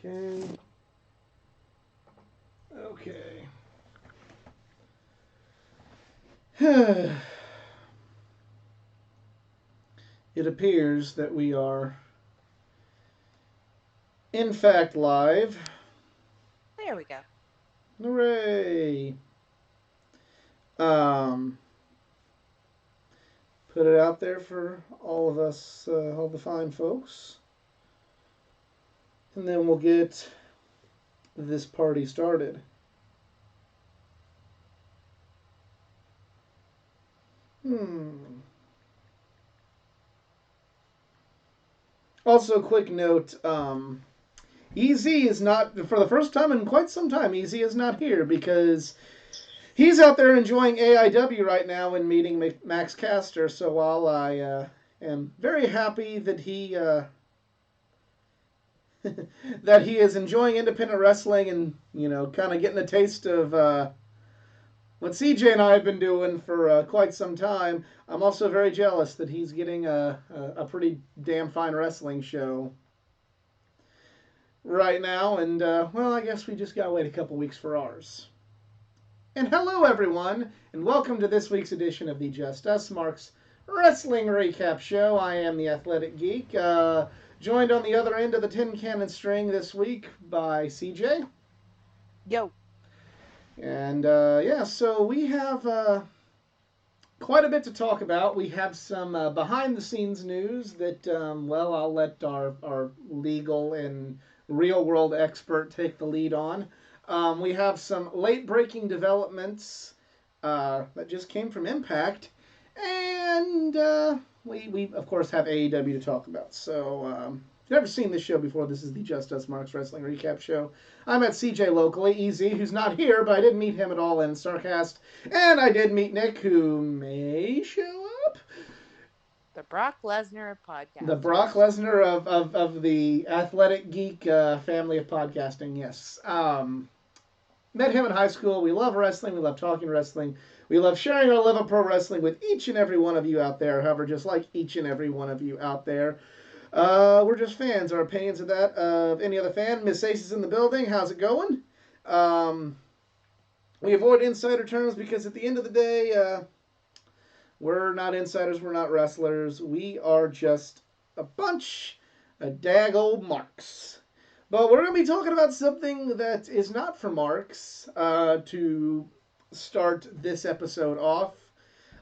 Okay. Okay. It appears that we are, in fact, live. There we go. Hooray! Um, put it out there for all of us, all the fine folks. And then we'll get this party started. Hmm. Also, quick note, Easy is not, for the first time in quite some time, Easy is not here because he's out there enjoying AIW right now and meeting Max Caster. So while I am very happy that he that he is enjoying independent wrestling and kind of getting a taste of what CJ and I have been doing for quite some time, I'm also very jealous that he's getting a pretty damn fine wrestling show right now. And well, I guess we just gotta wait a couple weeks for ours. And hello, everyone, and welcome to this week's edition of the Just Us Marks Wrestling Recap Show. I am the Athletic Geek, joined on the other end of the tin cannon string this week by CJ. Yo. And yeah, so we have quite a bit to talk about. We have some behind the scenes news that, well, I'll let our legal and real world expert take the lead on. We have some late breaking developments that just came from Impact. And we, of course, have AEW to talk about. So, if you've never seen this show before, this is the Just Us Marks Wrestling Recap Show. I'm at CJ locally, Easy, who's not here, but I didn't meet him at all in Starcast. And I did meet Nick, who may show up. The Brock Lesnar of podcasting. The Brock Lesnar of the Athletic Geek family of podcasting, yes. Met him in high school. We love wrestling. We love talking wrestling. We love sharing our love of pro wrestling with each and every one of you out there. However, just like each and every one of you out there, we're just fans. Our opinions of that of any other fan. Miss Ace is in the building. How's it going? We avoid insider terms because at the end of the day, we're not insiders. We're not wrestlers. We are just a bunch of dag old marks. But we're going to be talking about something that is not for marks to start this episode off.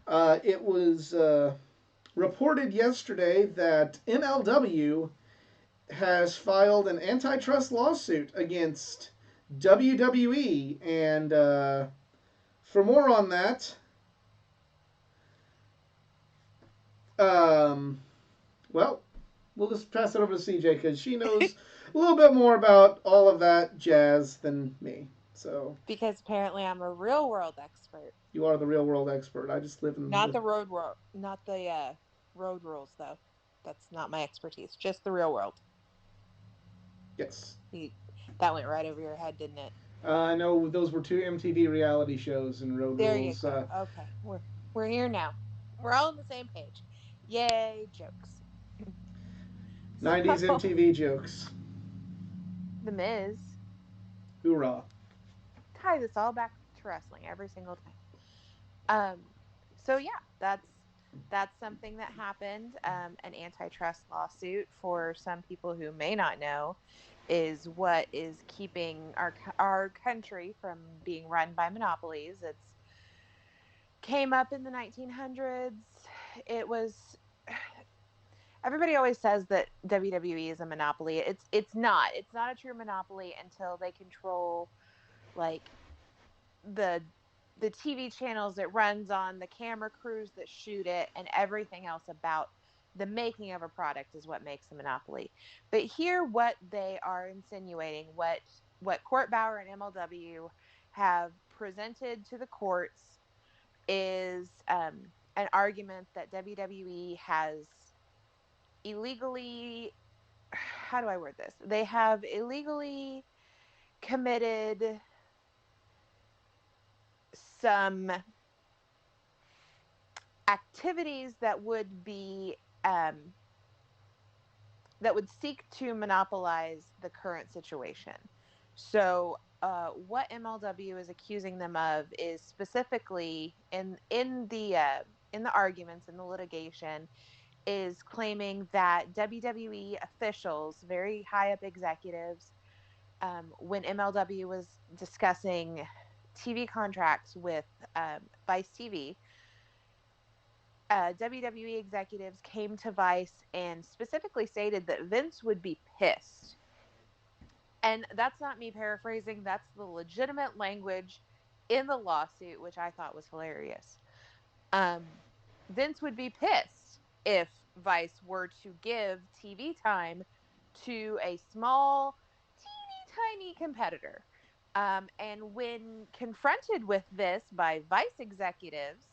It was reported yesterday that MLW has filed an antitrust lawsuit against WWE. And for more on that, well, we'll just pass it over to CJ because she knows a little bit more about all of that jazz than me. So because apparently I'm a real world expert. you are the real world expert. I just live in Not the road world, not the road rules though. That's not my expertise. Just the real world. Yes. That went right over your head, didn't it? I know those were two MTV reality shows and Road There Rules. you go. Okay, we're here now. We're all on the same page. Yay, jokes. 90s MTV jokes. The Miz. Hoorah. Tie this all back to wrestling every single time. So yeah, that's something that happened. An antitrust lawsuit, for some people who may not know, is what is keeping our country from being run by monopolies. It's came up in the 1900s. It was everybody always says that WWE is a monopoly. It's not. It's not a true monopoly until they control like the TV channels it runs on, the camera crews that shoot it, and everything else about the making of a product is what makes a monopoly. But here, what they are insinuating, what Court Bauer and MLW have presented to the courts is an argument that WWE has illegally, how do I word this? They have illegally committed some activities that would be that would seek to monopolize the current situation. So, what MLW is accusing them of is specifically in the arguments in the litigation is claiming that WWE officials, very high up executives, when MLW was discussing TV contracts with Vice TV, WWE executives came to Vice and specifically stated that Vince would be pissed. And that's not me paraphrasing, that's the legitimate language in the lawsuit, which I thought was hilarious. Um, Vince would be pissed if Vice were to give TV time to a small, teeny tiny competitor. And when confronted with this by Vice executives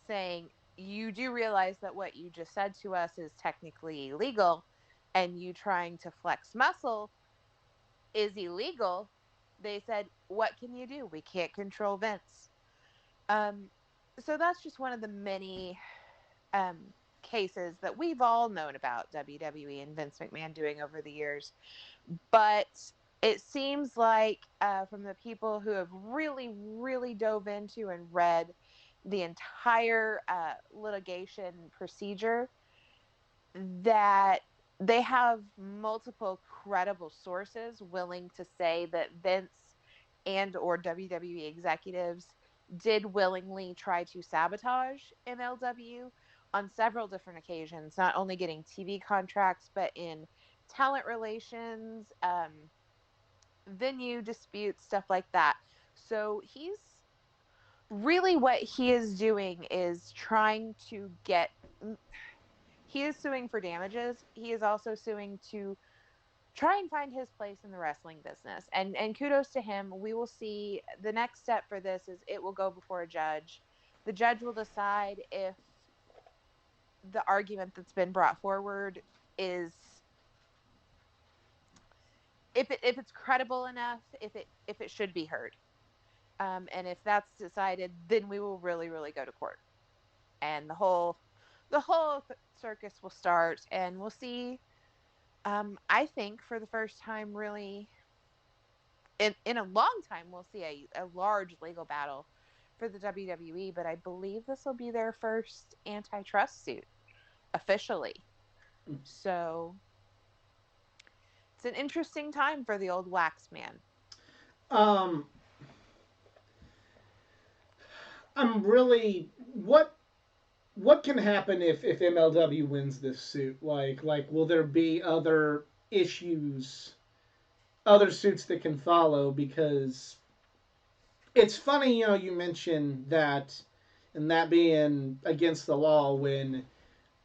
saying, you do realize that what you just said to us is technically illegal, and you trying to flex muscle is illegal, they said, what can you do? We can't control Vince. Um, so that's just one of the many um, cases that we've all known about WWE and Vince McMahon doing over the years. But it seems like from the people who have really, really dove into and read the entire litigation procedure, that they have multiple credible sources willing to say that Vince and or WWE executives did willingly try to sabotage MLW on several different occasions, not only getting TV contracts, but in talent relations, venue disputes, stuff like that. So he's really, what he is doing is trying to get, he is suing for damages. He is also suing to try and find his place in the wrestling business. And kudos to him. We will see, the next step for this is it will go before a judge. The judge will decide if the argument that's been brought forward is, if it's credible enough, if it should be heard. And if that's decided, then we will really, really go to court, and the whole circus will start, and we'll see. I think for the first time, really, in a long time, we'll see a large legal battle for the WWE. But I believe this will be their first antitrust suit officially. So it's an interesting time for the old wax man. Um, I'm really what can happen if MLW wins this suit? Like will there be other issues, other suits that can follow? Because it's funny, you mentioned that, and that being against the law when,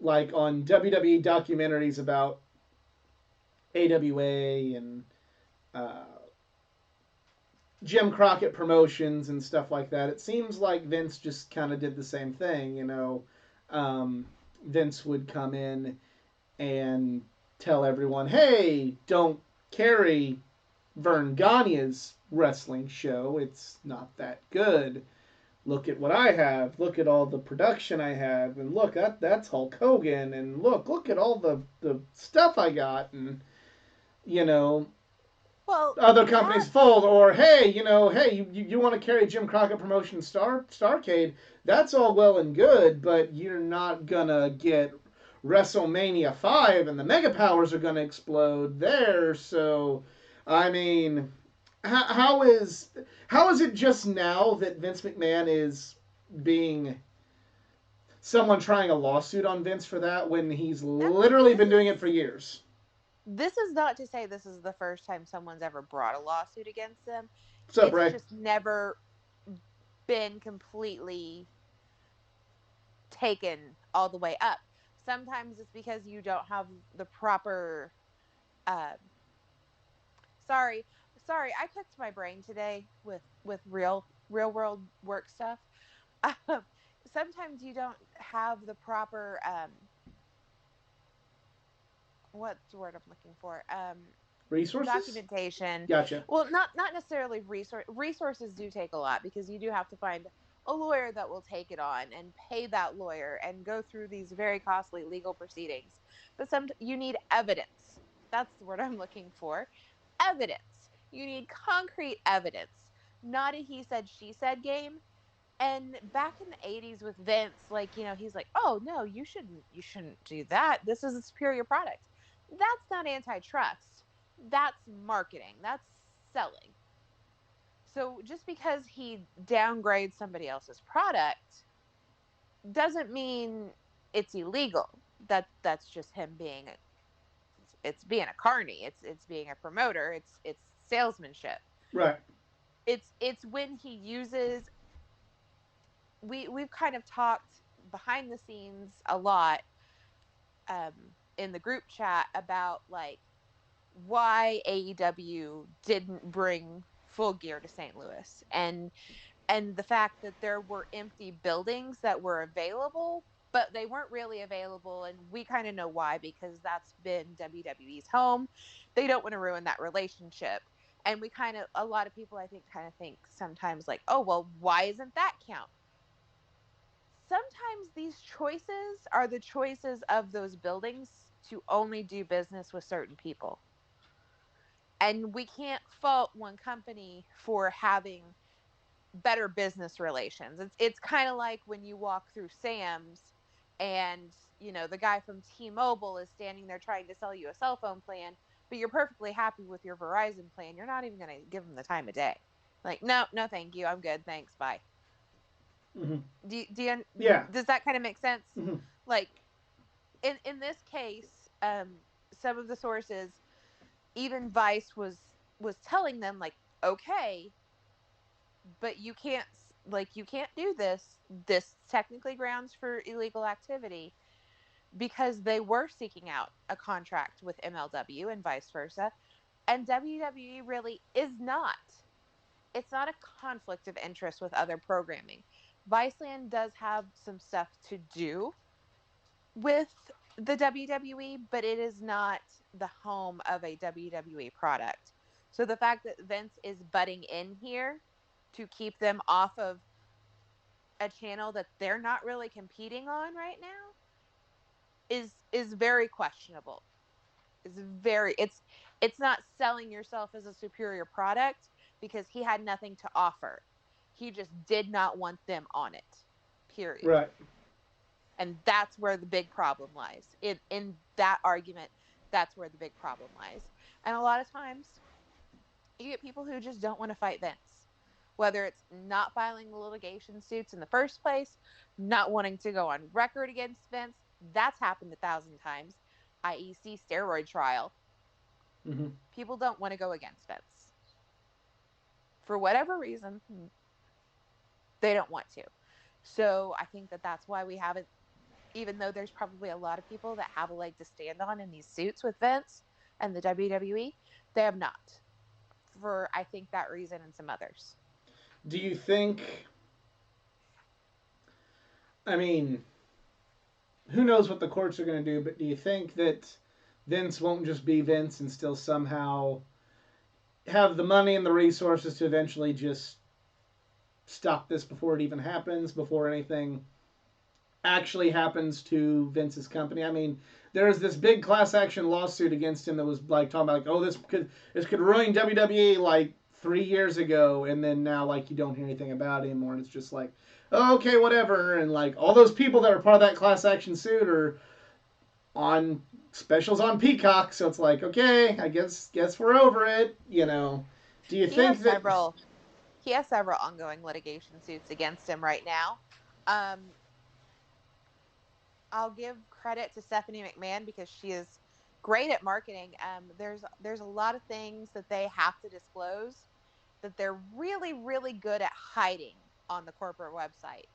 like, on WWE documentaries about AWA and uh, Jim Crockett Promotions and stuff like that. It seems like Vince just kind of did the same thing. Um, Vince would come in and tell everyone, "Hey, don't carry Vern Gagne's wrestling show. It's not that good. Look at what I have. Look at all the production I have, and look, that's Hulk Hogan, and look at all the stuff I got, and you know." Well, Other that companies fold, or hey, you want to carry Jim Crockett Promotions Starcade? That's all well and good, but you're not gonna get WrestleMania 5, and the Mega Powers are gonna explode there. So, I mean, how is it just now that Vince McMahon is being someone trying a lawsuit on Vince for that when he's that literally this been doing is it for years? this is not to say this is the first time someone's ever brought a lawsuit against them. What's up, It's Ray? just never been completely taken all the way up. Sometimes it's because you don't have the proper uh, sorry, sorry, I cooked my brain today with real world work stuff. Um, Sometimes you don't have the proper what's the word I'm looking for? Resources? Documentation. Gotcha. Well, not necessarily resources do take a lot, because you do have to find a lawyer that will take it on and pay that lawyer and go through these very costly legal proceedings. but you need evidence. That's the word I'm looking for. Evidence. You need concrete evidence, not a he said, she said game. And back in the 80s with Vince, like, he's like, oh no, you shouldn't do that. This is a superior product. That's not antitrust. That's marketing. That's selling. So just because he downgrades somebody else's product doesn't mean it's illegal. That's just him being it's being a carny. It's being a promoter. It's salesmanship. Right. It's when he uses we've kind of talked behind the scenes a lot um in the group chat about like why AEW didn't bring Full Gear to St. Louis, and the fact that there were empty buildings that were available, but they weren't really available. And we kind of know why, because that's been WWE's home. They don't want to ruin that relationship. And a lot of people, I think, kind of think sometimes like, oh, well, why isn't that count? Sometimes these choices are the choices of those buildings to only do business with certain people. And we can't fault one company for having better business relations. It's kind of like when you walk through Sam's and the guy from T-Mobile is standing there trying to sell you a cell phone plan, but you're perfectly happy with your Verizon plan. You're not even going to give them the time of day. Like, no, thank you. I'm good. Thanks. Bye. Mm-hmm. Do Yeah. does that kind of make sense? Mm-hmm. Like in this case, some of the sources, even Vice was telling them like, okay, but you can't do this technically grounds for illegal activity, because they were seeking out a contract with MLW and vice versa. And WWE really is not. It's not a conflict of interest with other programming. Viceland does have some stuff to do with the WWE, but it is not the home of a WWE product. So the fact that Vince is butting in here to keep them off of a channel that they're not really competing on right now is very questionable. It's not selling yourself as a superior product, because he had nothing to offer. He just did not want them on it. Period. Right. And that's where the big problem lies. In that argument, that's where the big problem lies. And a lot of times you get people who just don't want to fight Vince. Whether it's not filing the litigation suits in the first place, not wanting to go on record against Vince, that's happened 1,000 times, i.e., steroid trial. Mm-hmm. People don't want to go against Vince. For whatever reason, they don't want to. So I think that that's why we haven't, even though there's probably a lot of people that have a leg to stand on in these suits with Vince and the WWE, they have not. For, I think, that reason and some others. Do you think? I mean, who knows what the courts are going to do? But do you think that Vince won't just be Vince and still somehow have the money and the resources to eventually just stop this before it even happens, before anything actually happens to Vince's company? I mean, there's this big class action lawsuit against him that was like talking about like, oh, this could ruin WWE like 3 years ago, and then now like you don't hear anything about it anymore, and it's just like, oh, okay, whatever, and like all those people that are part of that class action suit are on specials on Peacock, so it's like, okay, I guess we're over it. Do you He has think that? several he has several ongoing litigation suits against him right now. Um, I'll give credit to Stephanie McMahon because she is great at marketing. There's a lot of things that they have to disclose that they're really, really good at hiding on the corporate website.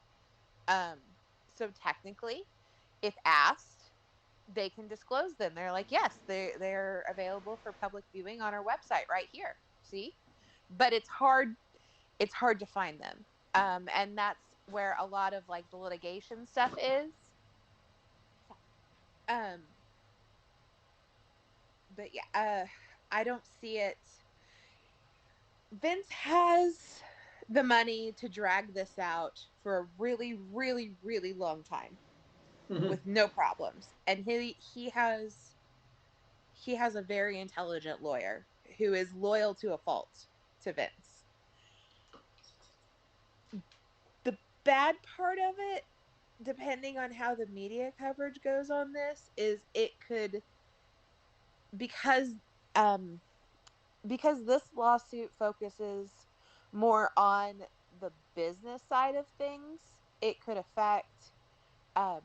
Um, so technically, if asked, they can disclose them. They're like, yes, they're available for public viewing on our website right here. See, but it's hard to find them. And that's where a lot of like the litigation stuff is. Um, but yeah, I don't see it. Vince has the money to drag this out for a really, really, really long time. Mhm. with no problems. And he has a very intelligent lawyer who is loyal to a fault to Vince. The bad part of it, depending on how the media coverage goes on this, is it could, because um because this lawsuit focuses more on the business side of things, it could affect um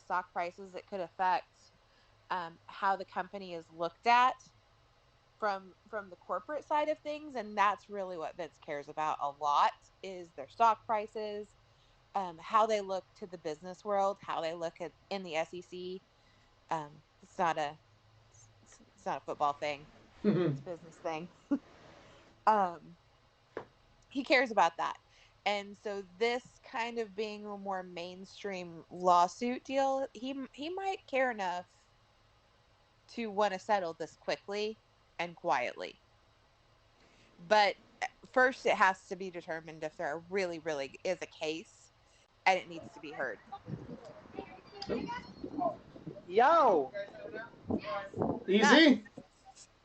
stock prices. It could affect how the company is looked at from the corporate side of things, and that's really what Vince cares about a lot, is their stock prices, how they look to the business world, how they look at in the SEC. It's not a it's not a football thing, Mhm. it's a business thing. um, he cares about that. And so this kind of being a more mainstream lawsuit deal, he might care enough to want to settle this quickly and quietly. But first, it has to be determined if there really, really is a case and it needs to be heard. Yo, Nuts. Easy.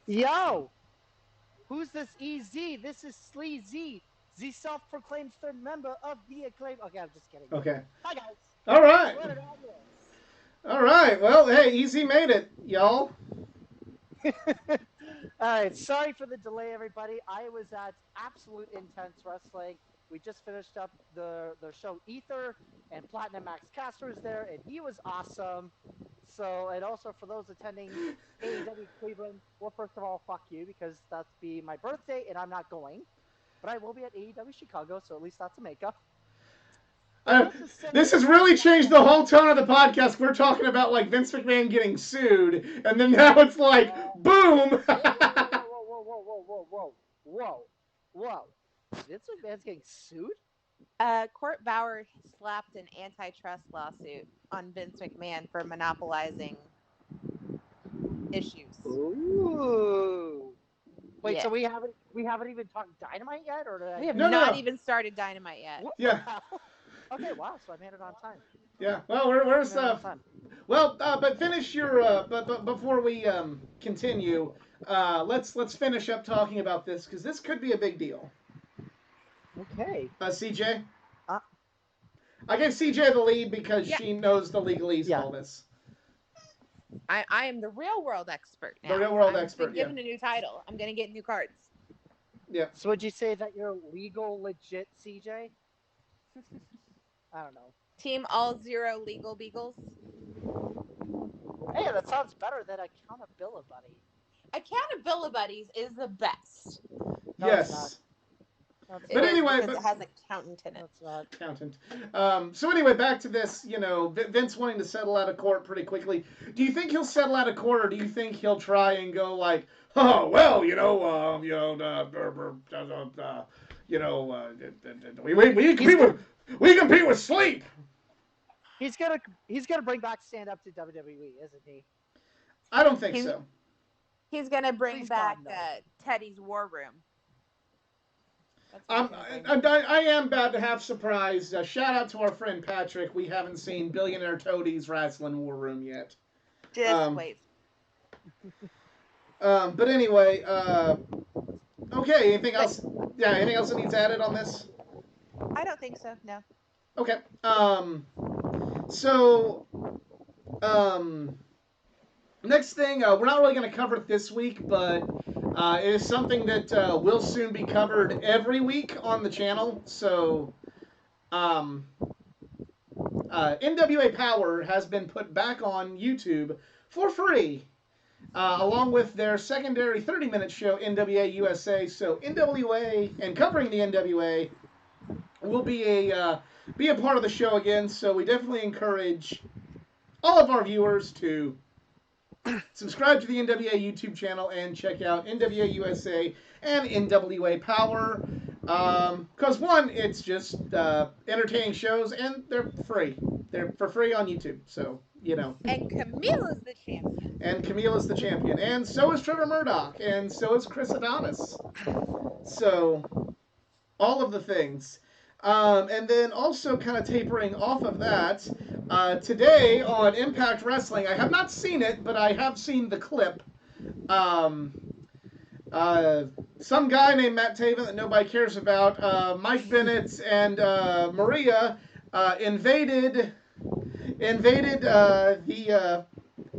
yo, who's this EZ? This is Sleazy, the self-proclaimed third member of the Acclaim. Okay, I'm just kidding. Okay. Hi, guys. All right. What did I do? All right. Well, hey, Easy made it, y'all. All right, sorry for the delay, everybody. I was at Absolute Intense Wrestling. We just finished up the show Ether, and Platinum Max Caster was there, and he was awesome. So, and also for those attending AEW Cleveland, well, first of all, fuck you, because that's be my birthday, and I'm not going. But I will be at AEW Chicago, so at least that's a makeup. But let's just say This has really changed the whole tone of the podcast. We're talking about like Vince McMahon getting sued, and then now it's like, boom. Whoa. Vince McMahon's getting sued? Court Bauer slapped an antitrust lawsuit on Vince McMahon for monopolizing issues. Ooh. Wait, Yeah. so we haven't even talked Dynamite yet, or did I We have No, not no. even started Dynamite yet. What Yeah. the hell? Okay, wow. So I made it on time. Yeah. Well, where's I made it on time. well, but finish your but before we continue, let's finish up talking about this because this could be a big deal. Okay. CJ. Uh, I gave CJ the lead because Yeah. she knows the legalese Yeah. of all this. I am the real world expert now. The real world I've expert, been given a new title. I'm gonna get new cards. Yeah. So would you say that you're legal legit, CJ? I don't know. Team all zero legal beagles. Hey, that sounds better than Accountability. Accountabilities is the best. No, Yes. it's not. No, it's But not. anyway, because it has accountant in No, it. it's not. Accountant. So anyway, back to this. You know, Vince wanting to settle out of court pretty quickly. Do you think he'll settle out of court, or do you think he'll try and go like, oh well, we compete with sleep. He's gonna bring back stand up to WWE, isn't he? I don't think He's- so. He's gonna bring Please back God, no. Teddy's War Room. That's what he's gonna bring. I am about to have surprise. Shout out to our friend Patrick. We haven't seen Billionaire Toadie's Wrestling War Room yet. Just wait. But anyway, okay. Anything else? Yeah. Anything else that needs added on this? I don't think so. No. Okay. So, next thing, we're not really going to cover it this week, but it is something that will soon be covered every week on the channel. So, NWA Power has been put back on YouTube for free, along with their secondary 30-minute show, NWA USA. So, NWA and covering the NWA will be a part of the show again. So, we definitely encourage all of our viewers to subscribe to the NWA YouTube channel and check out NWA USA and NWA Power. Because one, it's just entertaining shows, and they're free. They're for free on YouTube, so you know. And Camila's the champion. And Camila's the champion, and so is Trevor Murdoch, and so is Chris Adonis. So, all of the things. And then also kind of tapering off of that, today on Impact Wrestling, I have not seen it, but I have seen the clip. Um, uh, some guy named Matt Taven that nobody cares about, Mike Bennett and Maria invaded the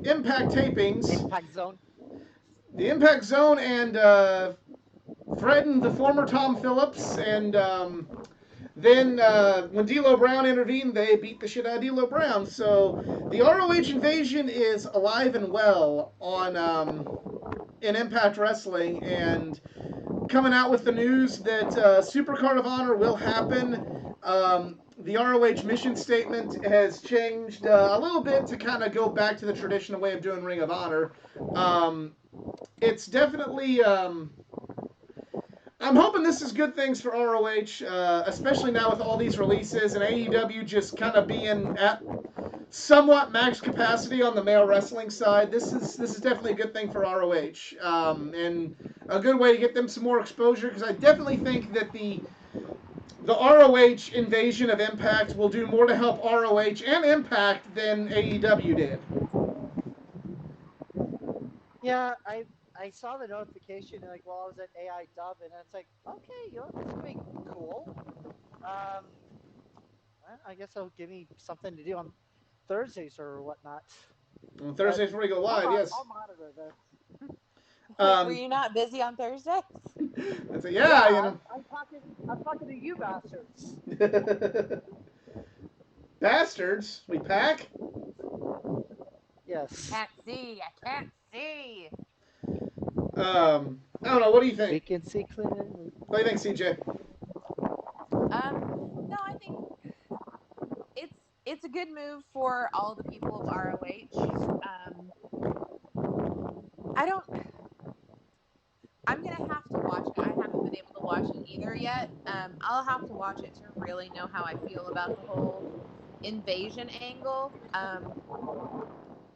Impact tapings, Impact Zone. the Impact Zone, and threatened the former Tom Phillips. And then when D'Lo Brown intervened, they beat the shit out of D'Lo Brown. So the ROH invasion is alive and well on in Impact Wrestling, and coming out with the news that Supercard of Honor will happen. The ROH mission statement has changed a little bit to kind of go back to the traditional way of doing Ring of Honor. It's definitely. I'm hoping this is good things for ROH, especially now with all these releases and AEW just kind of being at somewhat max capacity on the male wrestling side. This is definitely a good thing for ROH, and a good way to get them some more exposure, because I definitely think that the ROH invasion of Impact will do more to help ROH and Impact than AEW did. Yeah, I saw the notification like while I was at AI Dub, and it's like, okay, this will be cool. I guess it'll give me something to do on Thursdays or whatnot. On Thursdays before we go live, yes. I'll monitor this. Were you not busy on Thursdays? I'd say, yeah, you know. I'm talking to you bastards. Bastards, we pack. Yes. Can't see. I can't see. I don't know. What do you think? We can see clearly. What do you think, CJ? No, I think it's a good move for all the people of ROH. I'm gonna have to watch it. I haven't been able to watch it either yet. I'll have to watch it to really know how I feel about the whole invasion angle.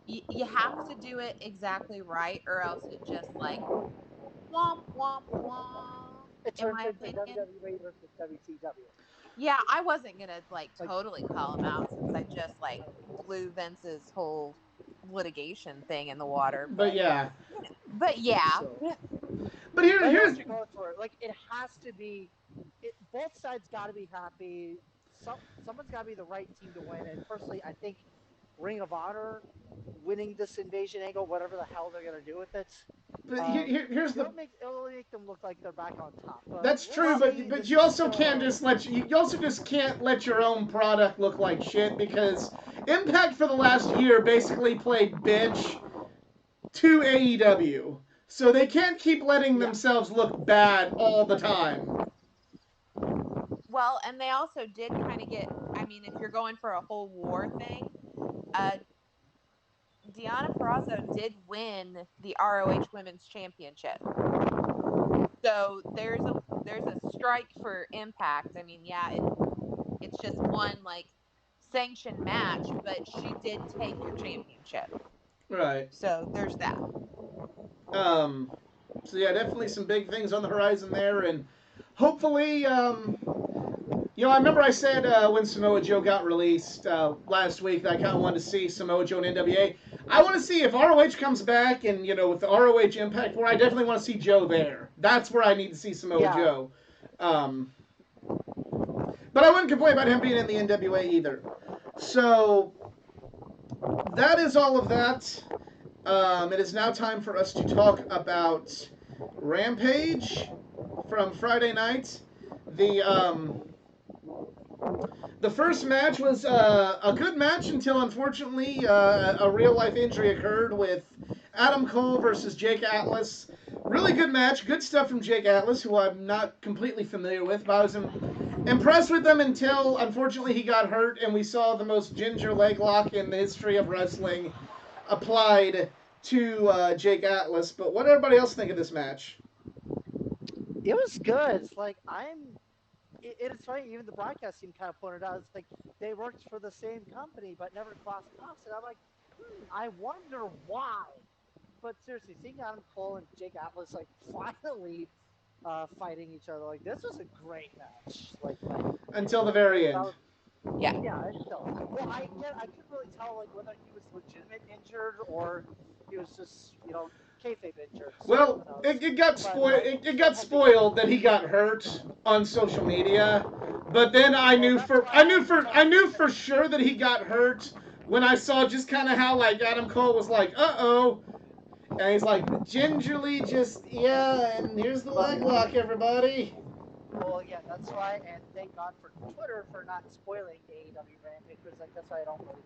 You have to do it exactly right, or else it just like womp womp womp. It In turns my into opinion. WWE versus WCW. Yeah, I wasn't gonna like totally call him out since I just like blew Vince's whole litigation thing in the water. But yeah. But yeah. So, But here's what you're going for. Like it has to be. Both sides got to be happy. Someone's got to be the right team to win. And personally, I think Ring of Honor winning this invasion angle, whatever the hell they're gonna do with it. But here's it'll make them look like they're back on top. But that's true, but you also can't just you also just can't let your own product look like shit, because Impact for the last year basically played bitch to AEW. So they can't keep letting themselves look bad all the time. Well, and they also did kind of get, I mean, if you're going for a whole war thing, Deonna Purrazzo did win the ROH Women's Championship. So there's a strike for Impact. I mean, yeah, it's just one like sanctioned match, but she did take your championship. Right. So there's that. So yeah, definitely some big things on the horizon there, and hopefully, you know, I remember I said when Samoa Joe got released last week that I kind of wanted to see Samoa Joe in NWA. I want to see if ROH comes back, and you know, with the ROH Impact War, I definitely want to see Joe there. That's where I need to see Samoa Joe. But I wouldn't complain about him being in the NWA either. So that is all of that. It is now time for us to talk about Rampage from Friday night. The first match was a good match until, unfortunately, a real-life injury occurred with Adam Cole versus Jake Atlas. Really good match. Good stuff from Jake Atlas, who I'm not completely familiar with, but I was impressed with him until, unfortunately, he got hurt, and we saw the most ginger leg lock in the history of wrestling applied to Jake Atlas. But what did everybody else think of this match? It was good. It's like it's funny, even the broadcast team kind of pointed out, it's like they worked for the same company but never crossed paths. And I'm like, I wonder why. But seriously, seeing Adam Cole and Jake Atlas like finally fighting each other. Like this was a great match. Like Until the very that end. was, Yeah. yeah, I still. Well, I couldn't really tell like whether he was legitimate injured or he was just kayfabe injured. So Well, who knows? it got But spoiled. It still got hoping. spoiled that he got hurt on social media, but then Well, that's why I had to I talk. knew for sure that he got hurt when I saw just kind of how like Adam Cole was like, "Uh-oh," and he's like gingerly just yeah, and here's the leg lock, everybody. Well, yeah, that's why, and thank God for Twitter for not spoiling AEW Rampage, because like that's why I don't really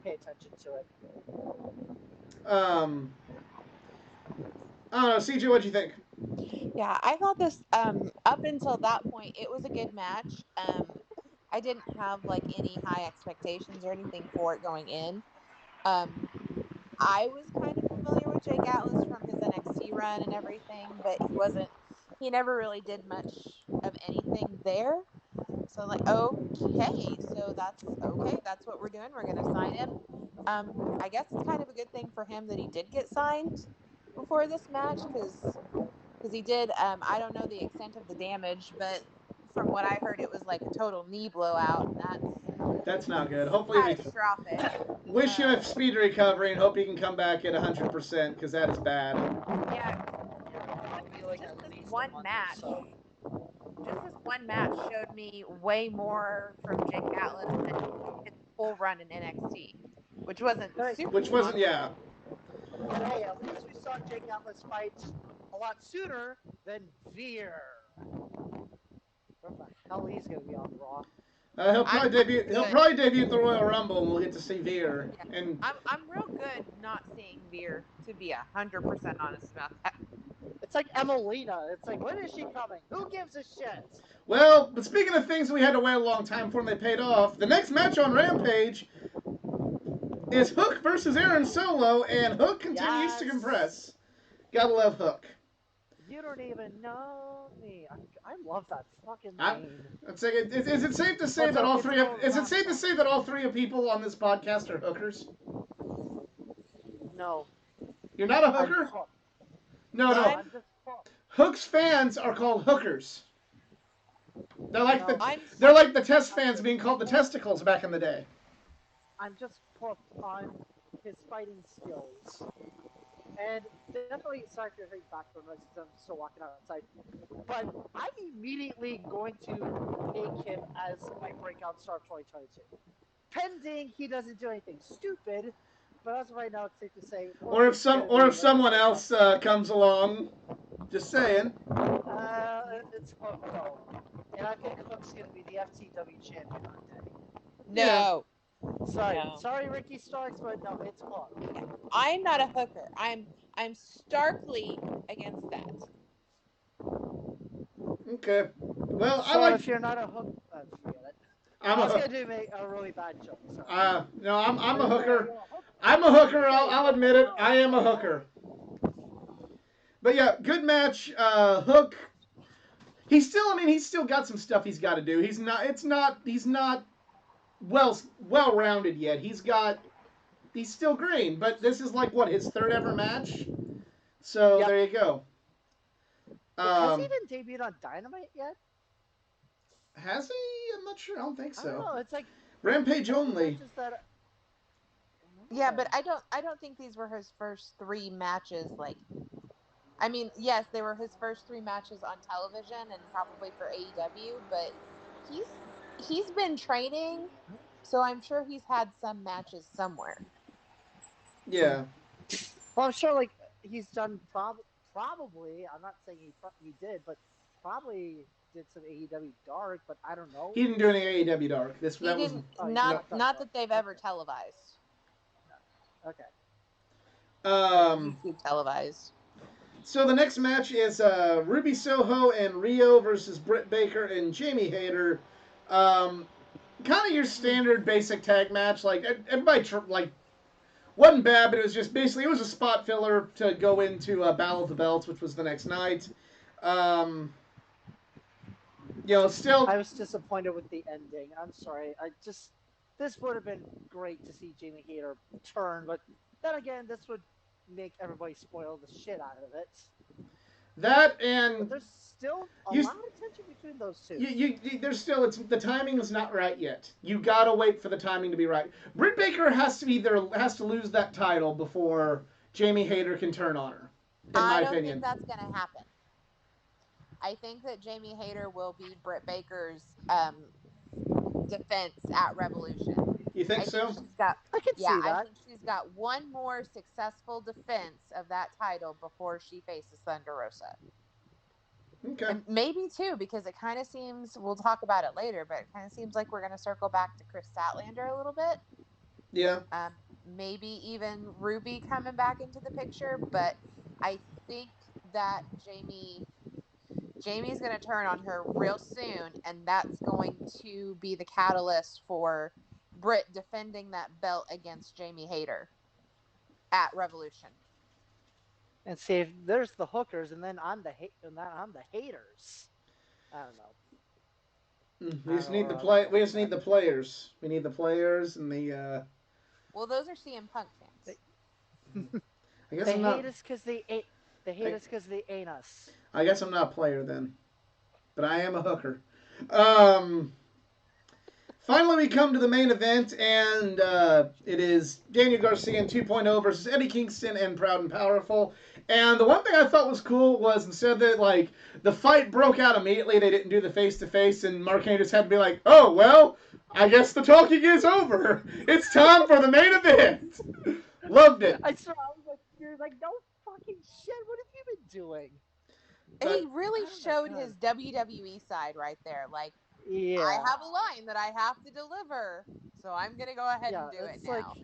pay attention to it. Um, I don't know, CJ, what'd you think? Yeah, I thought this up until that point it was a good match. I didn't have like any high expectations or anything for it going in. Um I was kind of familiar with Jake Atlas from his NXT run and everything, but he never really did much of anything there. So like, okay, so that's what we're doing. We're gonna sign him. I guess it's kind of a good thing for him that he did get signed before this match because he did. I don't know the extent of the damage, but from what I heard, it was like a total knee blowout, and That's not good. Hopefully, catastrophic. wish him a Um, speedy recovery and hope he can come back at 100% because that is bad. yeah, It'll be like just at this least a one month or match, so. just this one match showed me way more from Jake Atlas than his full run in NXT, which wasn't Hey, super Which wasn't, long. yeah. hey, at least we saw Jake Atlas fight a lot sooner than Veer. Where the hell he's gonna be on Raw? He'll I'm probably debut. He'll good. probably debut at the Royal Rumble, and we'll get to see Veer. Yeah, And I'm real good not seeing Veer, to be 100% honest about that. It's like Emelina. It's like, when is she coming? Who gives a shit? well, but speaking of things we had to wait a long time for and they paid off, the next match on Rampage is Hook versus Aaron Solo, and Hook continues to Yes. compress. Gotta love Hook. You don't even know me. I love that fucking I, name. Let's say, is it safe to Well, say that all it's three an of old is it rap safe to song. say that all three of people on this podcast are hookers? No, You're not a I'm hooker? pumped. No, No, no. I'm I'm just pumped. Hook's fans are called hookers. They're like No, I'm they're like the test I'm fans just being called the pumped. testicles back in the day. I'm just pumped on his fighting skills. And definitely, sorry for hearing background noise because I'm still walking outside. But I'm immediately going to make him as my breakout star of 2022. Pending he doesn't do anything stupid, but as of right now, it's safe to say Hook is going to Or be if one of my someone breakout else stars. comes along, just saying. It's Hook though, and I think Hook's going to be the FTW champion one day. Yeah. no, no. Sorry, Ricky Starks, but no, it's Hook. I'm not a hooker. I'm starkly against that. Okay. Well, I So like. if you're not a Hook, forget it. I'm I a was hook. going to do a really bad joke. Sorry. No, I'm Are a you hooker. a Hook? I'm a hooker. Okay, I'll you're admit it. a I am a hooker. But yeah, good match. Hook. I mean, he's still got some stuff he's got to do. He's not. It's not. He's not well rounded yet. He's still green, but this is like what his third ever match. So Yep. there you go. Has he even debuted on Dynamite yet? Has he? I'm not sure. I don't think I don't so. know. It's like Rampage only only. matches that. Yeah, but I don't think these were his first three matches. Like, I mean, yes, they were his first three matches on television and probably for AEW, but he's he's been training, so I'm sure he's had some matches somewhere. Yeah. Well, I'm sure like he's done probably. I'm not saying he did, but probably did some AEW Dark. But I don't know. He didn't do any AEW Dark. He That was didn't Oh, he's no. done not Dark. that they've ever televised. Okay. Or Um. YouTube televised. So the next match is Ruby Soho and Riho versus Britt Baker and Jamie Hayter. Kind of your standard basic tag match. Like everybody like wasn't bad, but it was just basically it was a spot filler to go into Battle of the Belts, which was the next night. Still I was disappointed with the ending. I'm sorry. This would have been great to see Jamie Hayter turn, but then again, this would make everybody spoil the shit out of it. that But and there's still a You, lot of tension between those two. there's still the timing is not right yet. You gotta wait for the timing to be right. Britt Baker has to lose that title before Jamie Hayter can turn on her. In my I don't think opinion, that's going to happen. I think that Jamie Hayter will be Britt Baker's defense at Revolution. you think I think so? she's got, I can yeah, see I that. think she's got one more successful defense of that title before she faces Thunder Rosa. Okay. And maybe two, because it kind of seems, we'll talk about it later, but it kind of seems like we're going to circle back to Chris Statlander a little bit. Yeah. Maybe even Ruby coming back into the picture, but I think that Jamie's going to turn on her real soon, and that's going to be the catalyst for Britt defending that belt against Jamie Hayter at Revolution. And see if there's the hookers, and then I'm the haters. I don't know. We just need the play. We just need the players. We need the players and the. Well, those are CM Punk fans. I guess they I'm hate not. us because they ain't. They hate us because they ain't us. I guess I'm not a player then, but I am a hooker. Finally, we come to the main event, and it is Daniel Garcia in 2.0 versus Eddie Kingston and Proud and Powerful. And the one thing I thought was cool was instead that like the fight broke out immediately, they didn't do the face to face, and Mark Henry just had to be like, "Oh well, I guess the talking is over. It's time for the main event." Loved it. I saw. I was like, "You're like, no fucking shit. What have you been doing?" And he really showed his WWE side right there. Like, yeah, I have a line that I have to deliver, so I'm gonna go ahead and do it now.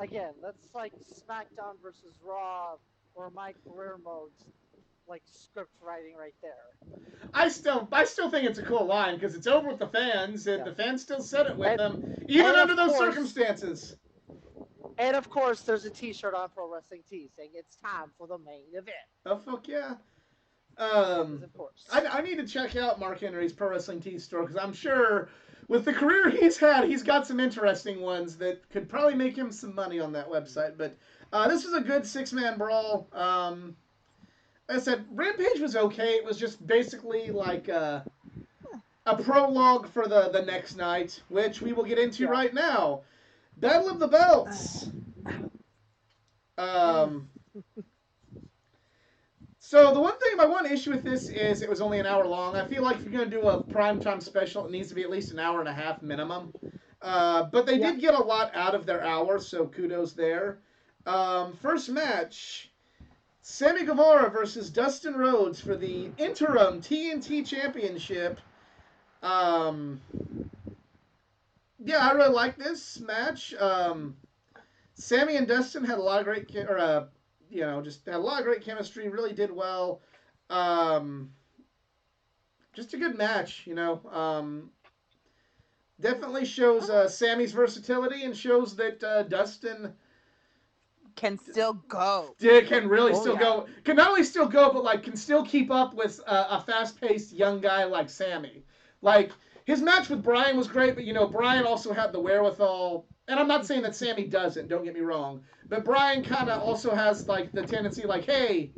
Like, again, that's like SmackDown versus Raw or my career modes, like script writing right there. I still think it's a cool line because it's over with the fans, and the fans still said it with them, even under those circumstances. And of course, there's a T-shirt on Pro Wrestling Tees saying it's time for the main event. Oh fuck yeah! Of course. I need to check out Mark Henry's Pro Wrestling Tees store because I'm sure with the career he's had, he's got some interesting ones that could probably make him some money on that website. But this was a good 6-man brawl. Like I said, Rampage was okay. It was just basically like a prologue for the next night, which we will get into right now. Battle of the Belts. So the one thing, my one issue with this is it was only an hour long. I feel like if you're going to do a primetime special, it needs to be at least an hour and a half minimum. But they did get a lot out of their hour, so kudos there. First match, Sammy Gevora versus Dustin Rhodes for the Interim TNT Championship. Yeah, I really like this match. Sammy and Dustin had a lot of great, just had a lot of great chemistry. Really did well. Just a good match, Definitely shows Sammy's versatility and shows that Dustin can still go. Can really still go. Can not only still go, but like can still keep up with a fast-paced young guy like Sammy. Like his match with Bryan was great, but Bryan also had the wherewithal. And I'm not saying that Sammy doesn't. Don't get me wrong. But Bryan kind of also has like the tendency, like, hey,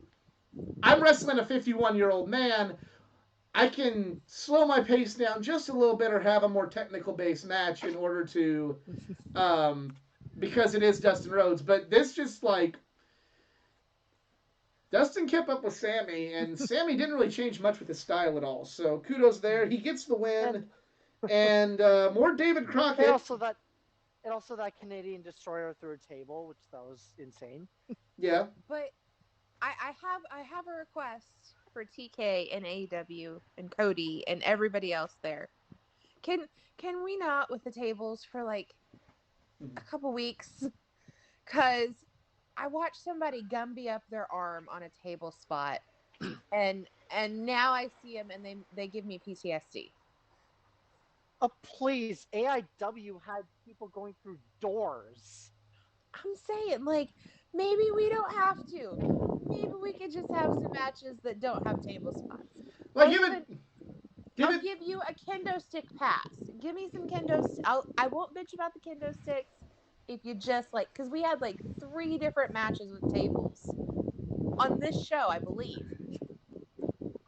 I'm wrestling a 51-year-old man. I can slow my pace down just a little bit or have a more technical-based match in order to, because it is Dustin Rhodes. But this just like, Dustin kept up with Sammy, and Sammy didn't really change much with his style at all. So kudos there. He gets the win. And more David Crockett. And also that Canadian Destroyer through a table, which that was insane. Yeah. But I have a request for TK and AEW and Cody and everybody else there. Can we not with the tables for like a couple weeks? Cause I watched somebody Gumby up their arm on a table spot, and now I see them and they give me PTSD. Oh, please. AIW had people going through doors. I'm saying, like, maybe we don't have to. Maybe we could just have some matches that don't have table spots. Like, I'll give you a kendo stick pass. Give me some kendo. I won't bitch about the kendo sticks if you just, like, because we had, like, 3 different matches with tables on this show, I believe.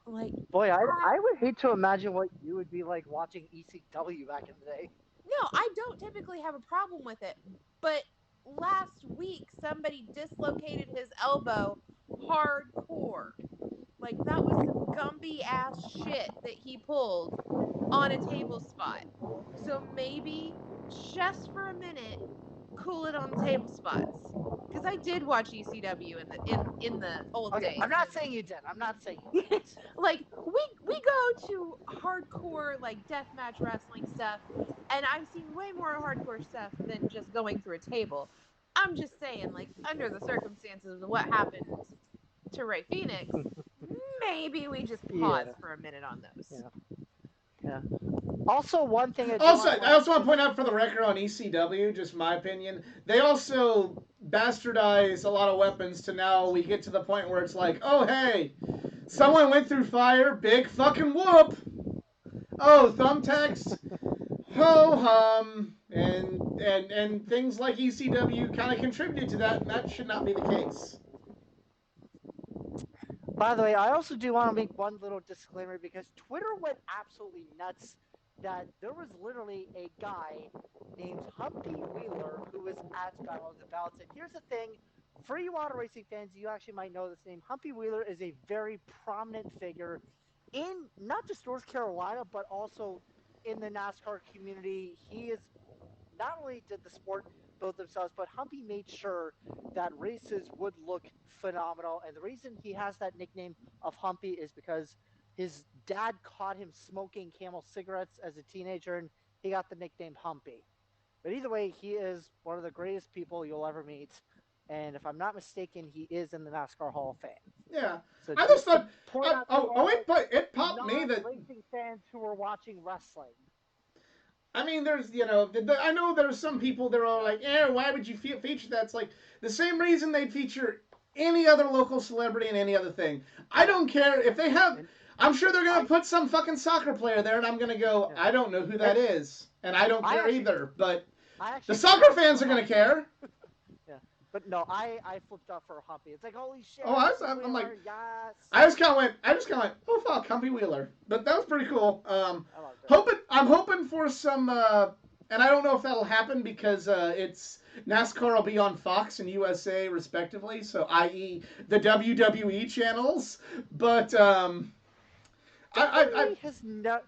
Like, Boy, I would hate to imagine what you would be like watching ECW back in the day. No, I don't typically have a problem with it, but last week somebody dislocated his elbow hardcore. Like that was some gumpy ass shit that he pulled on a table spot. So maybe just for a minute, cool it on the table spots. Because I did watch ECW in the old Okay, days. I'm not saying you did. I'm not saying you did. Like we go to hardcore like deathmatch wrestling stuff, and I've seen way more hardcore stuff than just going through a table. I'm just saying, like under the circumstances of what happened to Ray Phoenix, maybe we just pause for a minute on those. Yeah. Also, one thing I also want to point out for the record on ECW, just my opinion, they also bastardize a lot of weapons to now we get to the point where it's like, oh hey, someone went through fire, big fucking whoop. Oh, thumbtacks, ho hum, and things like ECW kind of contributed to that, and that should not be the case. By the way, I also do want to make one little disclaimer because Twitter went absolutely nuts that there was literally a guy named Humpy Wheeler who was at Battle of the Belts. And here's the thing, for you auto racing fans, you actually might know this name. Humpy Wheeler is a very prominent figure in not just North Carolina, but also in the NASCAR community. He is not only did the sport build themselves, but Humpy made sure that races would look phenomenal. And the reason he has that nickname of Humpy is because his dad caught him smoking Camel cigarettes as a teenager, and he got the nickname Humpy. But either way, he is one of the greatest people you'll ever meet. And if I'm not mistaken, he is in the NASCAR Hall of Fame. Yeah. So I just thought, it popped me that racing fans who were watching wrestling. I mean, there's, I know there's some people that are like, why would you feature that? It's like the same reason they'd feature any other local celebrity in any other thing. I don't care if they have, I'm sure they're going to put some fucking soccer player there, and I'm going to go, I don't know who that is. And I don't care either, but the soccer fans are going to care. But no, I flipped off for Humpy. It's like, holy shit. Oh, I'm like, yes. I just kind of went, oh fuck, Humpy Wheeler. But that was pretty cool. I'm hoping for some, and I don't know if that'll happen because it's NASCAR will be on Fox and USA respectively, so i.e. the WWE channels. But WWE has not.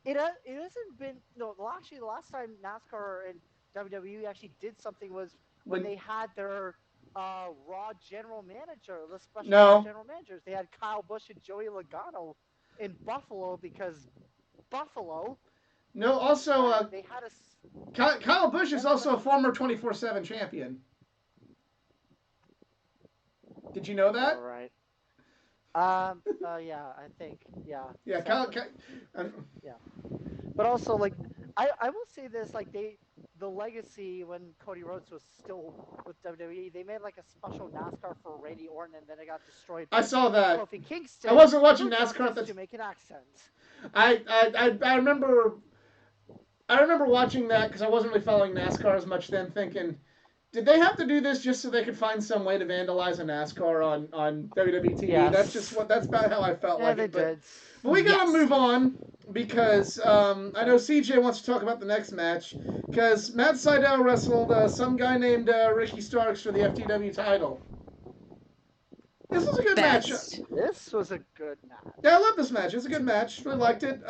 It hasn't been. No, actually, the last time NASCAR and WWE actually did something was when they had their Raw general manager, the special general managers. They had Kyle Busch and Joey Logano in Buffalo because Buffalo. No, also they had Kyle Busch is also a former 24/7 champion. Did you know that? All right. Yeah, I think. Yeah. Yeah, yeah. But also, like, I will say this, like, the legacy when Cody Rhodes was still with WWE, they made like a special NASCAR for Randy Orton, and then it got destroyed. I saw that. Kofi Kingston. I wasn't watching NASCAR at the Jamaican accent. I remember watching that because I wasn't really following NASCAR as much then, thinking, did they have to do this just so they could find some way to vandalize a NASCAR on WWE TV? Yes. That's about how I felt like they it. Did. But we gotta move on because I know CJ wants to talk about the next match because Matt Sydal wrestled some guy named Ricky Starks for the FTW title. This was a good match. This was a good match. Yeah, I love this match. It's a good match. Really liked it.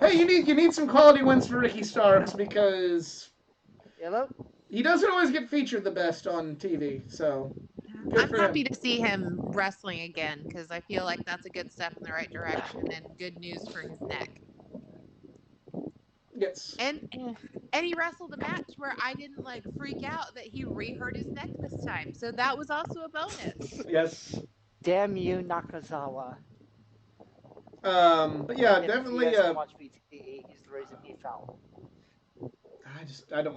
Hey, you need some quality wins for Ricky Starks because he doesn't always get featured the best on TV. So I'm happy to see him wrestling again because I feel like that's a good step in the right direction and good news for his neck. Yes. And he wrestled a match where I didn't like freak out that he re-hurt his neck this time. So that was also a bonus. Yes. Damn you, Nakazawa. But yeah, definitely. If you guys watch BTE, he's the reason he fell. I don't.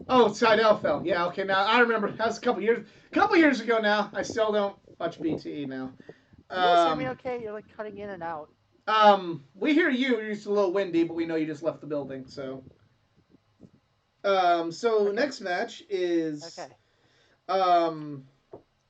Oh, Sydal fell. Yeah, okay. Now I remember. That was a couple years ago. Now I still don't watch BTE now. You hear me okay? You're like cutting in and out. We hear you. You're just a little windy, but we know you just left the building. So. So next match is.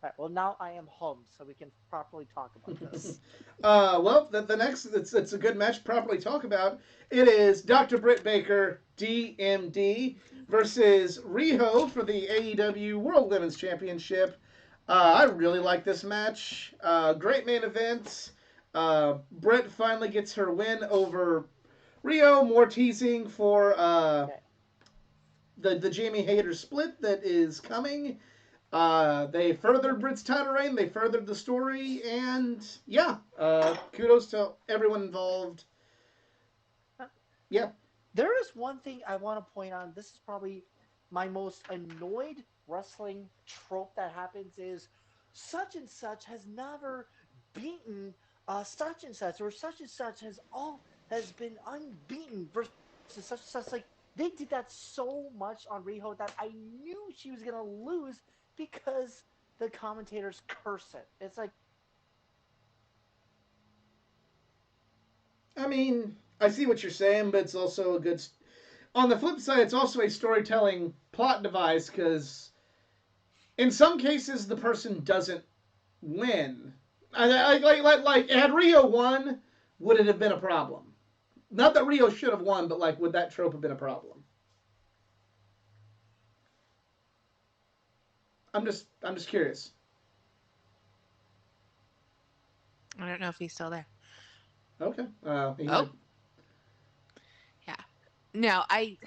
right, well, now I am home, so we can properly talk about this. Well, the next it's a good match to properly talk about. It is Dr. Britt Baker, DMD, versus Riho for the AEW World Women's Championship. I really like this match. Great main event. Britt finally gets her win over Riho. More teasing for Okay. the Jamie Hayter split that is coming. They furthered Britt's title reign. They furthered the story, and yeah, kudos to everyone involved. Yeah. There is one thing I want to point out. This is probably my most annoyed wrestling trope that happens is such and such has never beaten such and such has been unbeaten versus such and such. Like they did that so much on Riho that I knew she was gonna lose because the commentators curse it. It's like I mean, I see what you're saying, but it's also a good. On the flip side, it's also a storytelling plot device because in some cases the person doesn't win. Like had Rio won, would it have been a problem? Not that Rio should have won, but like, would that trope have been a problem? I'm just curious. I don't know if he's still there. Okay. Oh. Yeah. No, I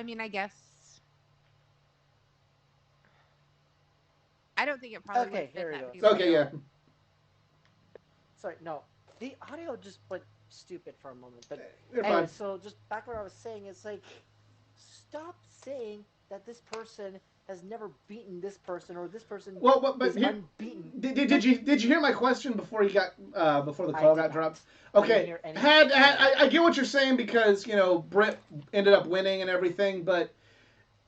mean, I guess. I don't think it probably okay, would fit here we that go. Okay, yeah. Sorry, no. The audio just went stupid for a moment. But You're anyway, fine. so just back where I was saying, it's like, stop saying that this person has never beaten this person or this person Well, but is here, unbeaten. did you hear my question before you got before the call got dropped? I didn't Okay, hear any- I get what you're saying because Britt ended up winning and everything, but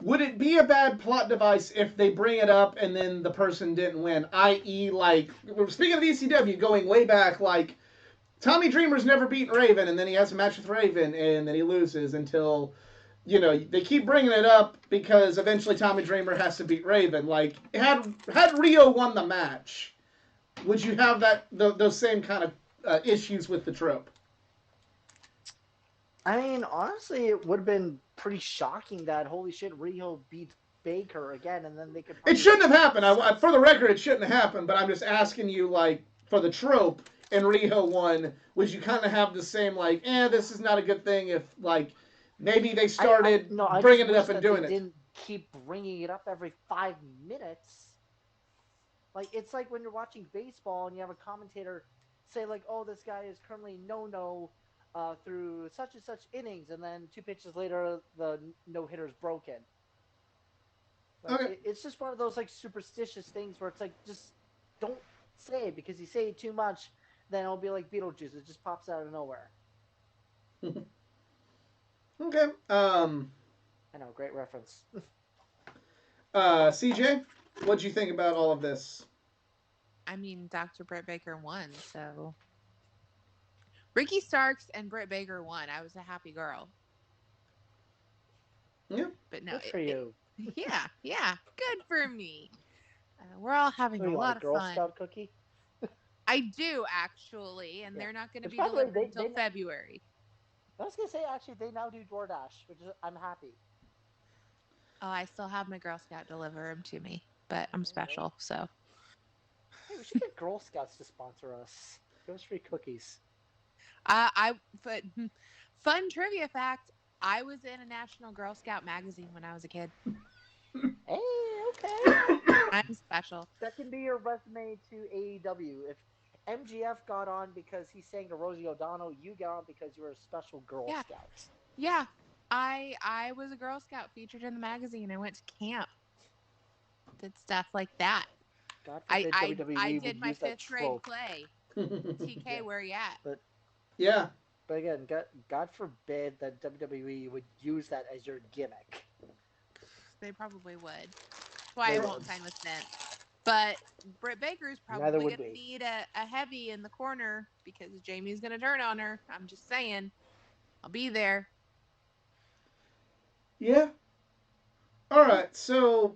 would it be a bad plot device if they bring it up and then the person didn't win? I.e., like, speaking of ECW, going way back, like, Tommy Dreamer's never beaten Raven, and then he has a match with Raven, and then he loses until, they keep bringing it up because eventually Tommy Dreamer has to beat Raven. Like, had Rio won the match, would you have those same kind of issues with the trope? I mean, honestly, it would have been pretty shocking that, holy shit, Riho beat Baker again, and then they could It shouldn't have happened. For the record, it shouldn't have happened, but I'm just asking you, like, for the trope, and Riho won, would you kind of have the same, like, this is not a good thing if, like, maybe they started bringing it up and doing it? They didn't keep bringing it up every 5 minutes. Like, it's like when you're watching baseball and you have a commentator say, like, oh, this guy is currently no-no through such and such innings, and then 2 pitches later, the no-hitter's broken. Like, Okay. it's just one of those, like, superstitious things where it's like, just don't say it, because you say it too much, then it'll be like Beetlejuice. It just pops out of nowhere. Okay. I know, great reference. CJ, what'd you think about all of this? I mean, Dr. Britt Baker won, so Ricky Starks and Britt Baker won. I was a happy girl. Yeah. But no, Good for you. Yeah, good for me. We're all having a lot of Girl fun. Scout cookie? I do actually, and they're not going to be By the way, delivered until February. I was gonna say, actually, they now do DoorDash, which is, I'm happy. Oh, I still have my Girl Scout deliver them to me, but I'm special, so. Hey, we should get Girl Scouts to sponsor us. Give us free cookies. But fun trivia fact: I was in a National Girl Scout magazine when I was a kid. Hey, okay. I'm special. That can be your resume to AEW. If MGF got on because he sang to Rosie O'Donnell, you got on because you were a special Girl Scout. Yeah. I was a Girl Scout featured in the magazine. I went to camp. Did stuff like that. God forbid WWE I would did my use that 5th grade trope. play. TK, where you at? But yeah. But again, God forbid that WWE would use that as your gimmick. They probably would. That's why I won't sign with Vince. But Britt Baker's probably going to need a heavy in the corner because Jamie's going to turn on her. I'm just saying. I'll be there. Yeah. All right. So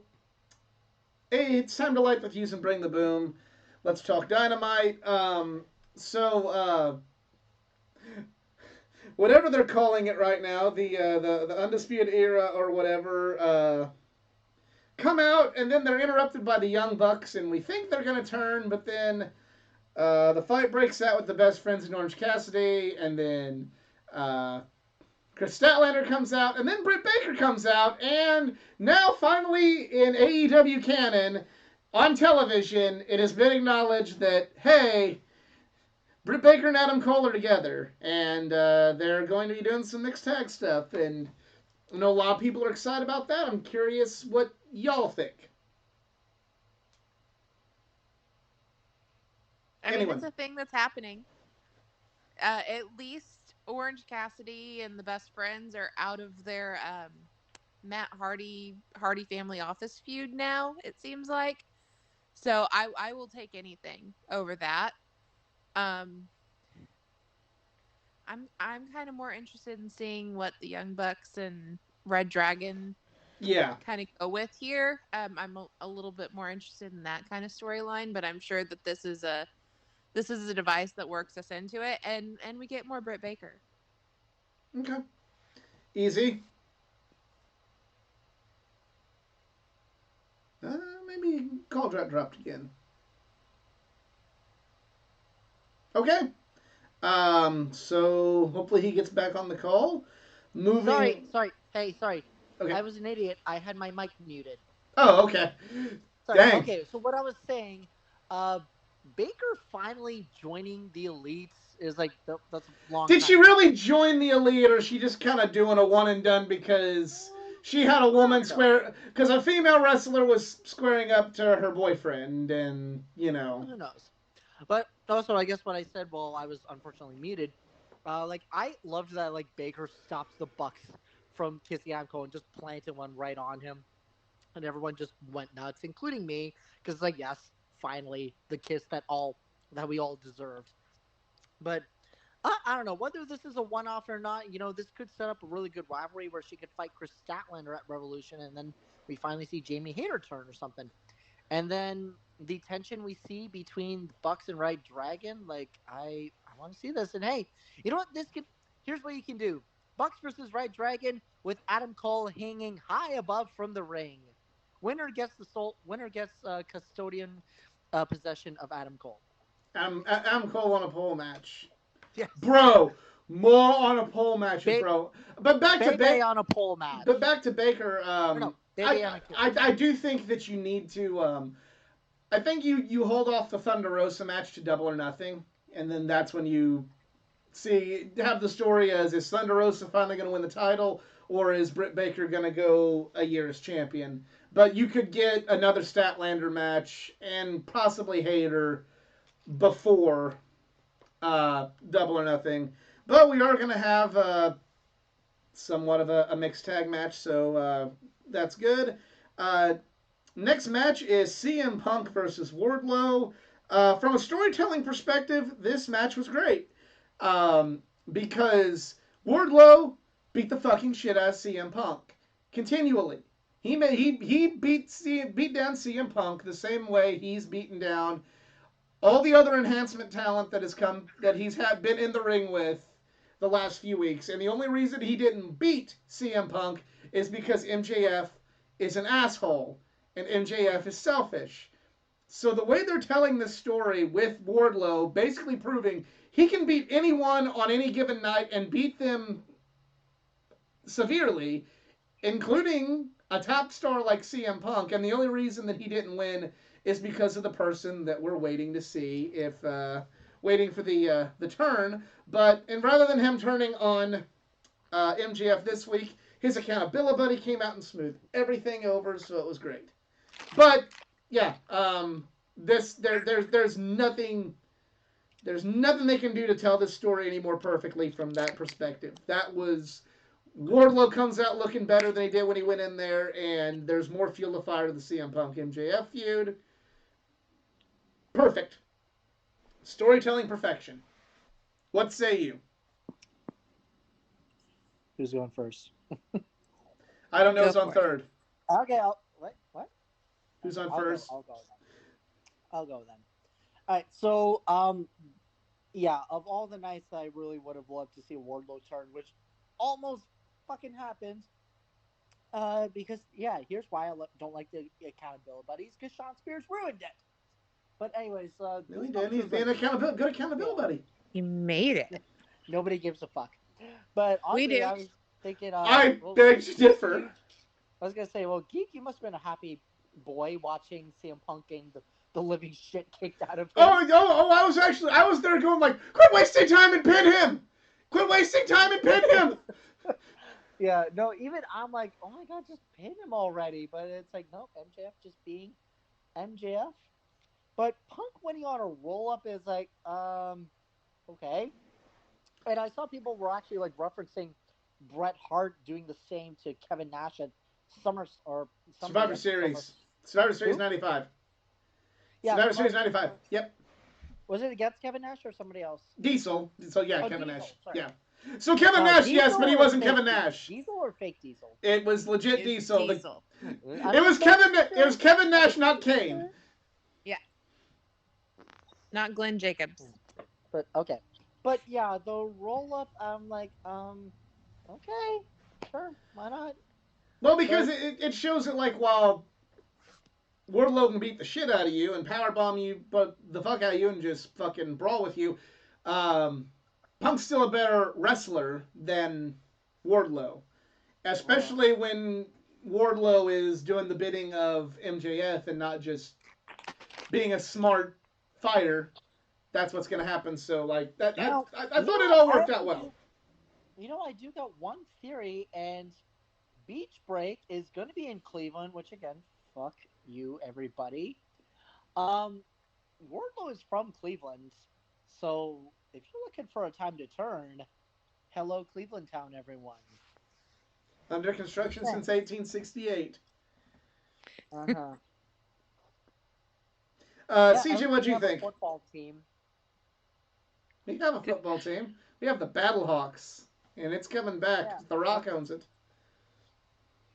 Hey, it's time to light the fuse and bring the boom. Let's talk Dynamite. So, whatever they're calling it right now, the Undisputed Era or whatever, come out, and then they're interrupted by the Young Bucks, and we think they're going to turn, but then the fight breaks out with the Best Friends in Orange Cassidy, and then Chris Statlander comes out, and then Britt Baker comes out, and now finally in AEW canon, on television, it has been acknowledged that, hey, Britt Baker and Adam Cole are together, and they're going to be doing some mixed tag stuff, and I know a lot of people are excited about that. I'm curious what y'all think. I mean, it's a thing that's happening. At least Orange Cassidy and the Best Friends are out of their Matt Hardy family office feud now, it seems like. So I will take anything over that. I'm kind of more interested in seeing what the Young Bucks and Red Dragon kind of go with here. I'm a little bit more interested in that kind of storyline, but I'm sure that this is a device that works us into it, and we get more Britt Baker. Okay. Easy. Maybe call dropped again. Okay. So hopefully he gets back on the call. Moving. Sorry. Hey, sorry. Okay. I was an idiot. I had my mic muted. Oh, okay. Sorry. Dang. Okay, so what I was saying, Baker finally joining the Elites is like that's a long. Did time she really join the Elite, or is she just kind of doing a one and done because she had a woman square? Because a female wrestler was squaring up to her boyfriend, and who knows? But also, I guess what I said while I was unfortunately muted, like I loved that like Baker stops the Bucks from kissing Adam Cole and just planted one right on him, and everyone just went nuts, including me, because like yes, finally the kiss that we all deserved. But I don't know whether this is a one-off or not. This could set up a really good rivalry where she could fight Chris Statlander at Revolution, and then we finally see Jamie Hayter turn or something. And then the tension we see between Bucks and Red Dragon, like I want to see this. And hey, you know what? Here's what you can do: Bucks versus Red Dragon with Adam Cole hanging high above from the ring. Winner gets custodian possession of Adam Cole. Adam Cole on a pole match. Yes. Bro, more on a pole match, bro. But back to Baker on a pole match. But back to Baker. I do think that you need to. I think you hold off the Thunder Rosa match to Double or Nothing, and then that's when you have the story as is Thunder Rosa finally going to win the title, or is Britt Baker going to go a year as champion? But you could get another Statlander match and possibly Hayter before Double or Nothing. But we are going to have somewhat of a mixed tag match, so that's good. Next match is CM Punk versus Wardlow. From a storytelling perspective, this match was great because Wardlow beat the fucking shit out of CM Punk continually. He beat down CM Punk the same way he's beaten down all the other enhancement talent that he's been in the ring with the last few weeks. And the only reason he didn't beat CM Punk is because MJF is an asshole and MJF is selfish. So the way they're telling this story with Wardlow basically proving he can beat anyone on any given night and beat them severely, including a top star like CM Punk, and the only reason that he didn't win is because of the person that we're waiting to see waiting for the turn. And rather than him turning on MJF this week, his accountability buddy came out and smoothed everything over, so it was great. But yeah, there's nothing they can do to tell this story any more perfectly from that perspective. That was Wardlow comes out looking better than he did when he went in there, and there's more fuel to fire to the CM Punk MJF feud. Perfect. Storytelling perfection. What say you? Who's going first? I don't know. It's on third. Okay. What? Who's on I'll first? I'll go then. All right. So, yeah, of all the nights that I really would have loved to see Wardlow turn, which almost fucking happened. Because yeah, here's why I don't like the accountability buddies, because Sean Spears ruined it. But anyways, No, he did. He's being good accountability buddy. He made it. Nobody gives a fuck. But We honestly, do. I was thinking, I beg to differ. I was gonna say, well, Geek, you must have been a happy boy watching CM Punk getting the living shit kicked out of him. I was there going like, quit wasting time and pin him. Quit wasting time and pin him. Yeah, no, even I'm like, oh my god, just pin him already. But it's like, nope, MJF just being MJF. But Punk winning on a roll up is like, okay. And I saw people were actually like referencing Bret Hart doing the same to Kevin Nash at Survivor Series. Survivor Series 95. Yeah, Survivor Series 95. Yep. Was it against Kevin Nash or somebody else? Diesel. So yeah, Kevin Diesel, Nash. sorry. Yeah. So Kevin Nash, Diesel, yes, but he wasn't Kevin Nash. Diesel or fake Diesel? It was legit It's Diesel. Diesel. It was Kevin Nash, not Kane. Yeah. Not Glenn Jacobs. But okay. But yeah, the roll up, I'm like, okay, sure, why not? Well, because it shows it like while Wardlow can beat the shit out of you and powerbomb you, but the fuck out of you and just fucking brawl with you. Punk's still a better wrestler than Wardlow, especially when Wardlow is doing the bidding of MJF and not just being a smart fighter. That's what's going to happen. So, like, I thought it all worked out well. You know, I do got one theory, and Beach Break is going to be in Cleveland, which, again, fuck you, everybody. Wardlow is from Cleveland, so if you're looking for a time to turn, hello, Cleveland Town, everyone. Under construction since 1868. Uh-huh. CJ, what do you think? Football team. We have a football team. We have the Battlehawks, and it's coming back. Yeah. The Rock owns it.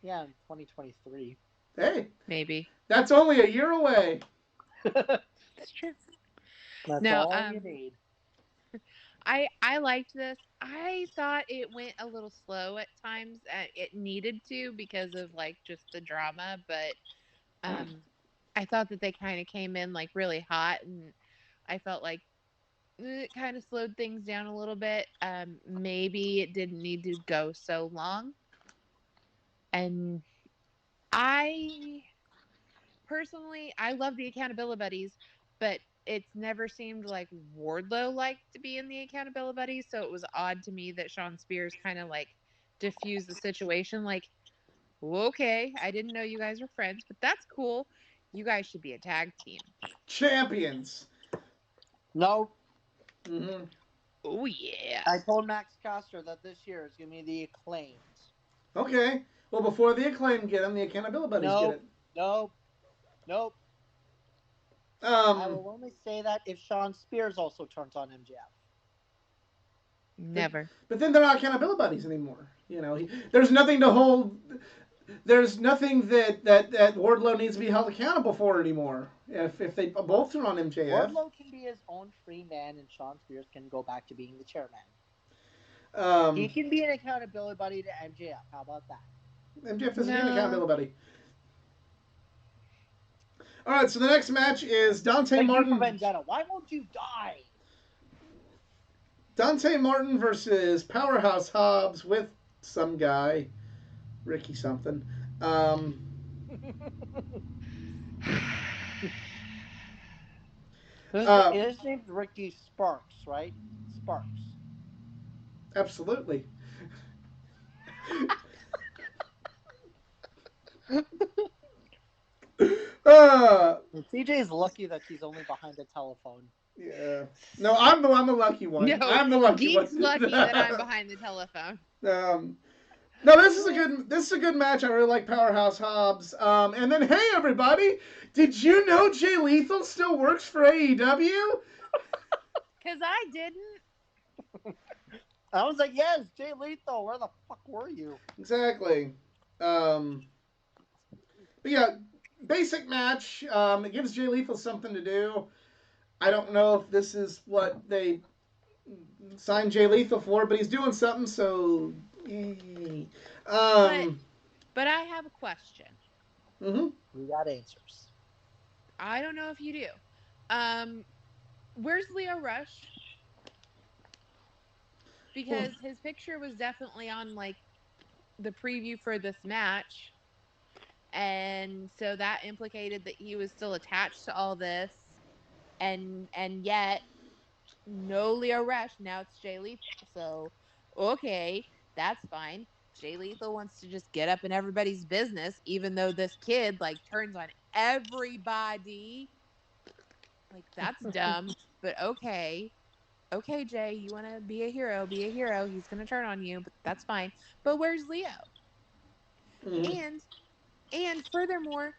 Yeah, in 2023. Hey. Maybe. That's only a year away. That's true. That's now, all you need. I liked this. I thought it went a little slow at times. It needed to because of, like, just the drama, but I thought that they kind of came in, like, really hot, and I felt like it kind of slowed things down a little bit. Maybe it didn't need to go so long. And I personally, I love the accountability buddies, but it's never seemed like Wardlow liked to be in the accountability buddies. So it was odd to me that Sean Spears kind of like diffused the situation. Like, okay, I didn't know you guys were friends, but that's cool. You guys should be a tag team. Champions. No. Mm-hmm. Oh, yeah. I told Max Caster that this year is going to be the Acclaimed. Okay. Well, before the Acclaim get them, the accountability buddies get it. Nope. I will only say that if Sean Spears also turns on MJF. Never. But then they're not accountability buddies anymore. You know, there's nothing to hold. There's nothing that Wardlow needs to be held accountable for anymore. If they both turn on MJF, Wardlow can be his own free man, and Sean Spears can go back to being the chairman. He can be an accountability buddy to MJF. How about that? MJF doesn't need an accountability buddy. All right, so the next match is Dante Martin. Vendetta. Why won't you die? Dante Martin versus Powerhouse Hobbs with some guy, Ricky something. His name's Ricky Sparks, right? Sparks. Absolutely. CJ's lucky that he's only behind the telephone. Yeah. No, I'm the lucky one. No, I'm the lucky one. Geek's lucky that I'm behind the telephone. No, this is a good match. I really like Powerhouse Hobbs. And then, hey everybody, did you know Jay Lethal still works for AEW? Because I didn't. I was like, yes, Jay Lethal. Where the fuck were you? Exactly. But yeah, basic match. It gives Jay Lethal something to do. I don't know if this is what they signed Jay Lethal for, but he's doing something. So, But um, but I have a question. mm-hmm. We got answers. I don't know if you do. Where's Leo Rush? Well, Because his picture was definitely on like the preview for this match, and so that implicated that he was still attached to all this, and yet no Leo Rush. Now it's Jay Lethal. So okay, that's fine. Jay Lethal wants to just get up in everybody's business, even though this kid like turns on everybody. Like that's dumb, but okay. Okay, Jay, you want to be a hero, be a hero. He's going to turn on you, but that's fine. But where's Leo? mm-hmm. And furthermore,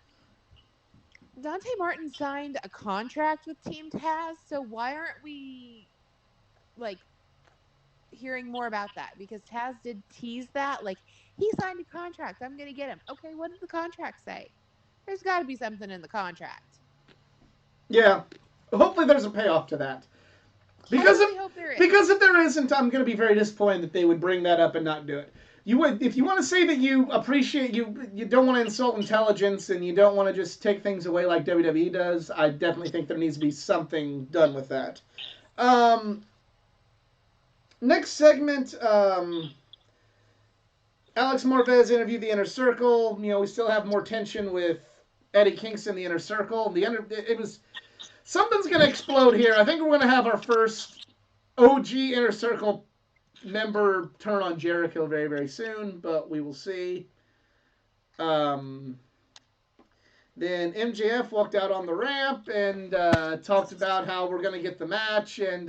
Dante Martin signed a contract with Team Taz, so why aren't we like hearing more about that? Because Taz did tease that like he signed a contract. I'm going to get him. Okay, what did the contract say? There's got to be something in the contract. Yeah. Hopefully, there's a payoff to that. Because hope there is. Because if there isn't, I'm going to be very disappointed that they would bring that up and not do it. You would, if you want to say that you appreciate you don't want to insult intelligence and you don't want to just take things away like WWE does. I definitely think there needs to be something done with that. Next segment, Alex Marvez interviewed the Inner Circle. You know, we still have more tension with Eddie Kingston, the Inner Circle. It was something's going to explode here. I think we're going to have our first OG Inner Circle member turn on Jericho very, very soon, but we will see. Then MJF walked out on the ramp and talked about how we're going to get the match, and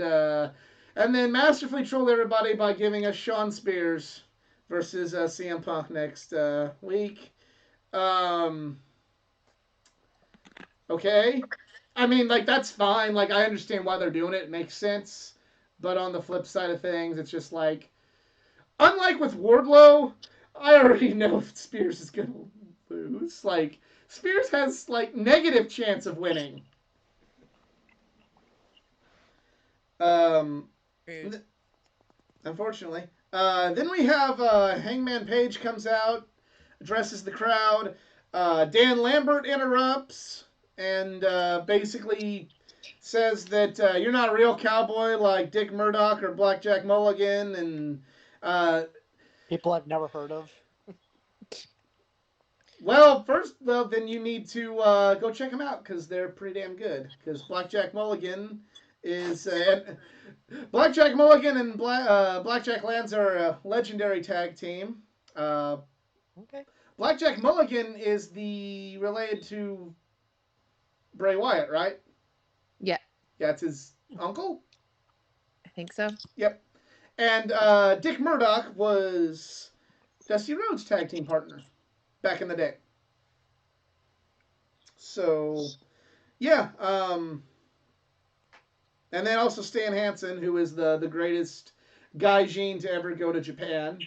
then masterfully trolled everybody by giving us Shawn Spears versus CM Punk next week. Okay. I mean, like, that's fine. Like, I understand why they're doing it. It makes sense. But on the flip side of things, it's just like, unlike with Wardlow, I already know if Spears is going to lose. Like, Spears has, like, negative chance of winning. Unfortunately. Then we have Hangman Page comes out, addresses the crowd. Dan Lambert interrupts and basically says that you're not a real cowboy like Dick Murdoch or Blackjack Mulligan, and people I've never heard of. Well, then you need to go check them out because they're pretty damn good. Because Blackjack Mulligan is Blackjack Mulligan and Blackjack Lance are a legendary tag team. Okay. Blackjack Mulligan is the related to Bray Wyatt, right? Yeah. Yeah, it's his uncle. I think so. Yep. And Dick Murdoch was Dusty Rhodes' tag team partner back in the day. So, yeah. And then also Stan Hansen, who is the greatest gaijin to ever go to Japan,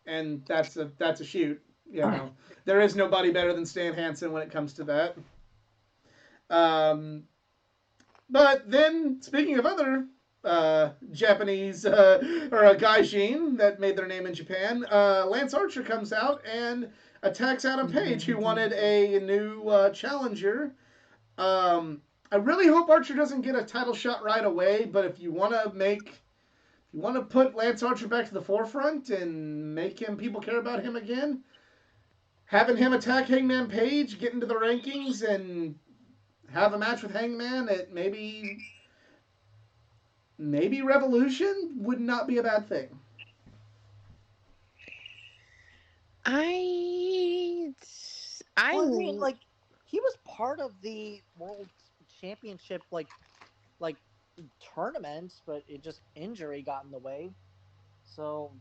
and that's a shoot. You know, there is nobody better than Stan Hansen when it comes to that. But then, speaking of other Japanese or gaijin that made their name in Japan, Lance Archer comes out and attacks Adam Page, who wanted a new challenger. I really hope Archer doesn't get a title shot right away, but if you want to put Lance Archer back to the forefront and make people care about him again, having him attack Hangman Page, get into the rankings, and have a match with Hangman at maybe Revolution would not be a bad thing. Well, I mean, like, he was part of the World Championship like tournaments, but it just injury got in the way. So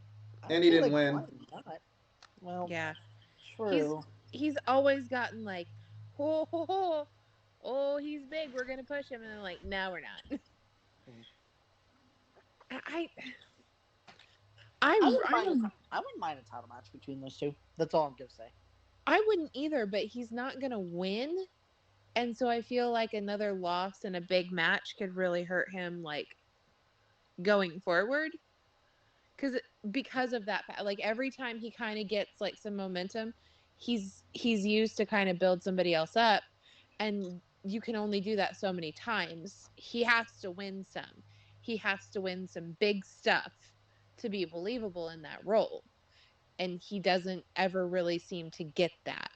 And he didn't win. Well, yeah, true. He's always gotten like, oh, he's big. We're gonna push him, and then like, no, we're not. I wouldn't mind a title match between those two. That's all I'm gonna say. I wouldn't either, but he's not going to win. And so I feel like another loss in a big match could really hurt him, like, going forward. Because of that, like, every time he kind of gets, like, some momentum, he's used to kind of build somebody else up. And you can only do that so many times. He has to win some. He has to win some big stuff to be believable in that role. And he doesn't ever really seem to get that.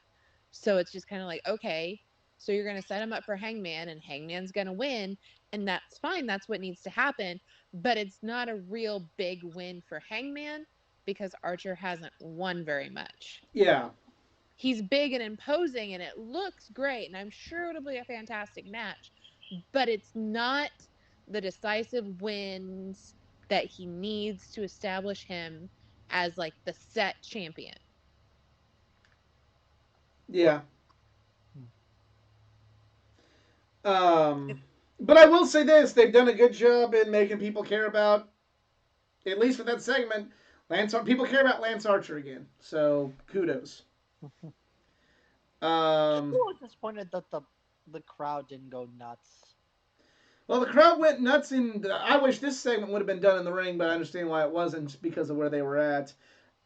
So it's just kind of like, okay, so you're going to set him up for Hangman, and Hangman's going to win, and that's fine. That's what needs to happen. But it's not a real big win for Hangman because Archer hasn't won very much. Yeah. He's big and imposing, and it looks great, and I'm sure it'll be a fantastic match. But it's not the decisive wins that he needs to establish him as, like, the set champion. Yeah. But I will say this: they've done a good job in making people care about, at least with that segment, people care about Lance Archer again. So kudos. I'm a little disappointed that the crowd didn't go nuts. Well, the crowd went nuts, and I wish this segment would have been done in the ring, but I understand why it wasn't, just because of where they were at.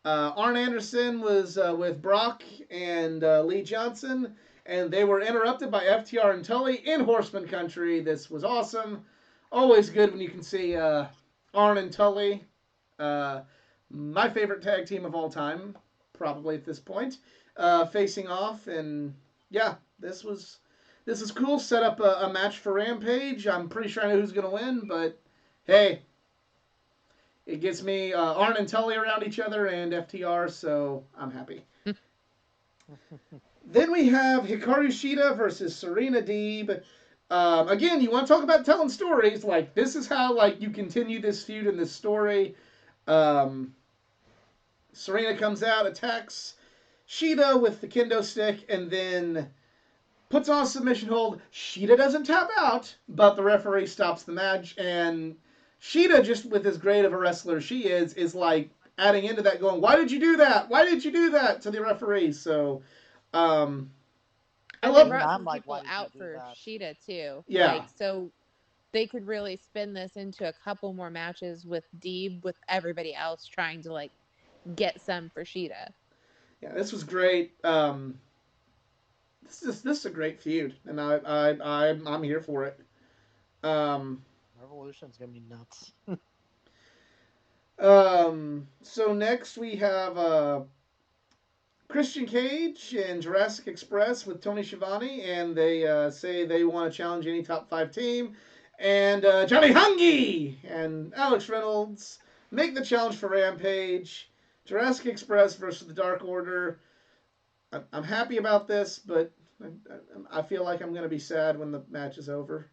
Arn Anderson was with Brock and Lee Johnson, and they were interrupted by FTR and Tully in Horseman Country. This was awesome. Always good when you can see Arn and Tully, my favorite tag team of all time, probably at this point, facing off. And yeah, this was cool. Set up a match for Rampage. I'm pretty sure I know who's going to win, but hey, it gets me Arn and Tully around each other and FTR, so I'm happy. Then we have Hikaru Shida versus Serena Deeb. Again, you want to talk about telling stories? Like, this is how, like, you continue this feud and this story. Serena comes out, attacks Shida with the kendo stick, and then puts on a submission hold. Shida doesn't tap out, but the referee stops the match, and Shida, just with as great of a wrestler as she is like adding into that, going, "Why did you do that? Why did you do that?" to the referee. So, I love brought I'm some like, people why did you out do for that? Shida too. Yeah. Like, so they could really spin this into a couple more matches with Deeb, with everybody else trying to, like, get some for Shida. Yeah, this was great. This is a great feud, and I'm here for it. Revolution's gonna be nuts. So next we have Christian Cage and Jurassic Express with Tony Schiavone, and they say they want to challenge any top 5 team. And Johnny Hungy and Alex Reynolds make the challenge for Rampage. Jurassic Express versus the Dark Order. I'm happy about this, but I feel like I'm going to be sad when the match is over.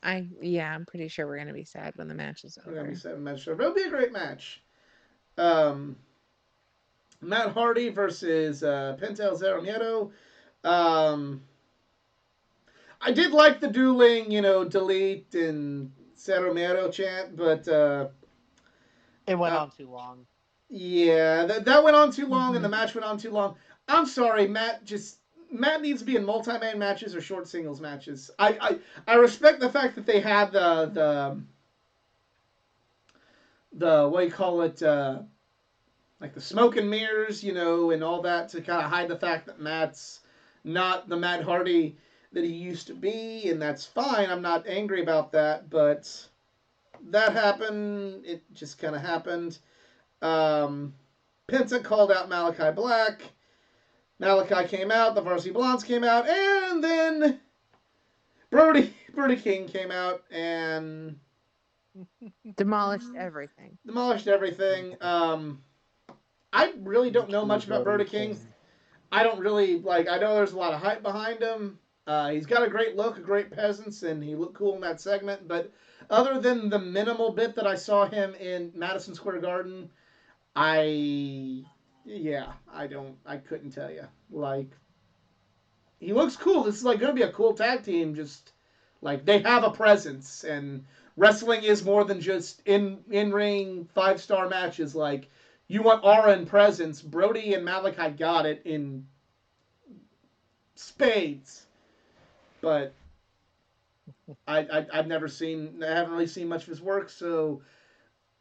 I'm pretty sure we're gonna be sad when the match is over. We're going to be sad when the match is over. It'll be a great match. Matt Hardy versus Pentel Zero Miedo. I did like the dueling, delete and Zero Miedo chant, but It went on too long. Yeah, that went on too long, and the match went on too long. I'm sorry, Matt needs to be in multi-man matches or short singles matches. I respect the fact that they had the what do you call it, like the smoke and mirrors, and all that to kind of hide the fact that Matt's not the Matt Hardy that he used to be, and that's fine. I'm not angry about that, but that happened. It just kind of happened. Penta called out Malachi Black. Malachi came out. The Varsity Blondes came out. And then Brody King came out and Demolished everything. I really don't know much about Brody King. I don't really, I know there's a lot of hype behind him. He's got a great look, a great presence, and he looked cool in that segment. But other than the minimal bit that I saw him in Madison Square Garden, I couldn't tell you. He looks cool. This is going to be a cool tag team. Just they have a presence, and wrestling is more than just in ring 5-star matches. you want aura and presence. Brody and Malachi got it in spades, but I've never seen. I haven't really seen much of his work, so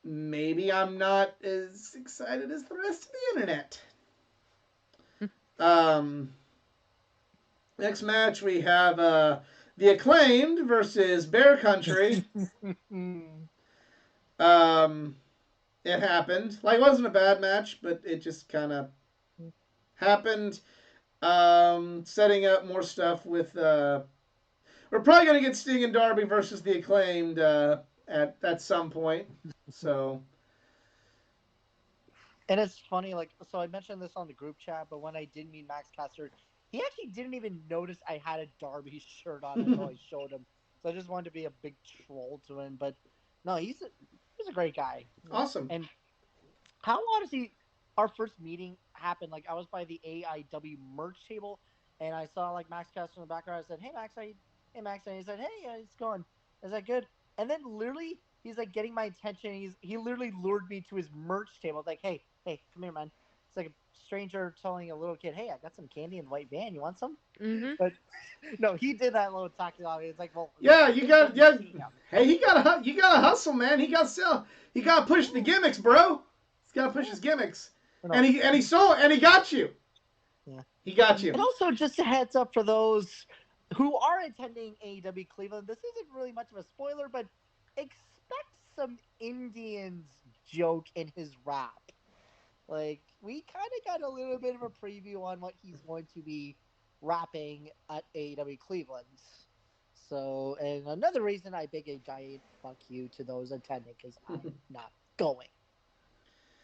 maybe I'm not as excited as the rest of the internet. Next match we have the Acclaimed versus Bear Country. It happened. Like, it wasn't a bad match, but it just kind of happened. Setting up more stuff with. We're probably gonna get Sting and Darby versus the Acclaimed at some point. So. And it's funny, like, so I mentioned this on the group chat, but when I did meet Max Caster, he actually didn't even notice I had a Darby shirt on until I showed him. So I just wanted to be a big troll to him. But no, he's a great guy. Awesome. And how honestly, our first meeting happened, like, I was by the AIW merch table, and I saw, like, Max Caster in the background. I said, hey, Max, hey, Max. And he said, hey, it's going. Is that good? And then literally, he's, like, getting my attention. He literally lured me to his merch table. I was like, hey, come here, man. It's like a stranger telling a little kid, hey, I got some candy in the white van. You want some? Mm-hmm. But no, he did that little talking on me. It's like, well, yeah, you got Hey, you gotta hustle, man. He got to sell. He got to push the gimmicks, bro. He's got to push his gimmicks. No. And he got you. Yeah, he got you. And also, just a heads up for those who are attending AEW Cleveland. This isn't really much of a spoiler, but expect some Indians joke in his rap. Like, we kind of got a little bit of a preview on what he's going to be rapping at AEW Cleveland. So, and another reason I beg a giant fuck you to those attending, because I'm not going.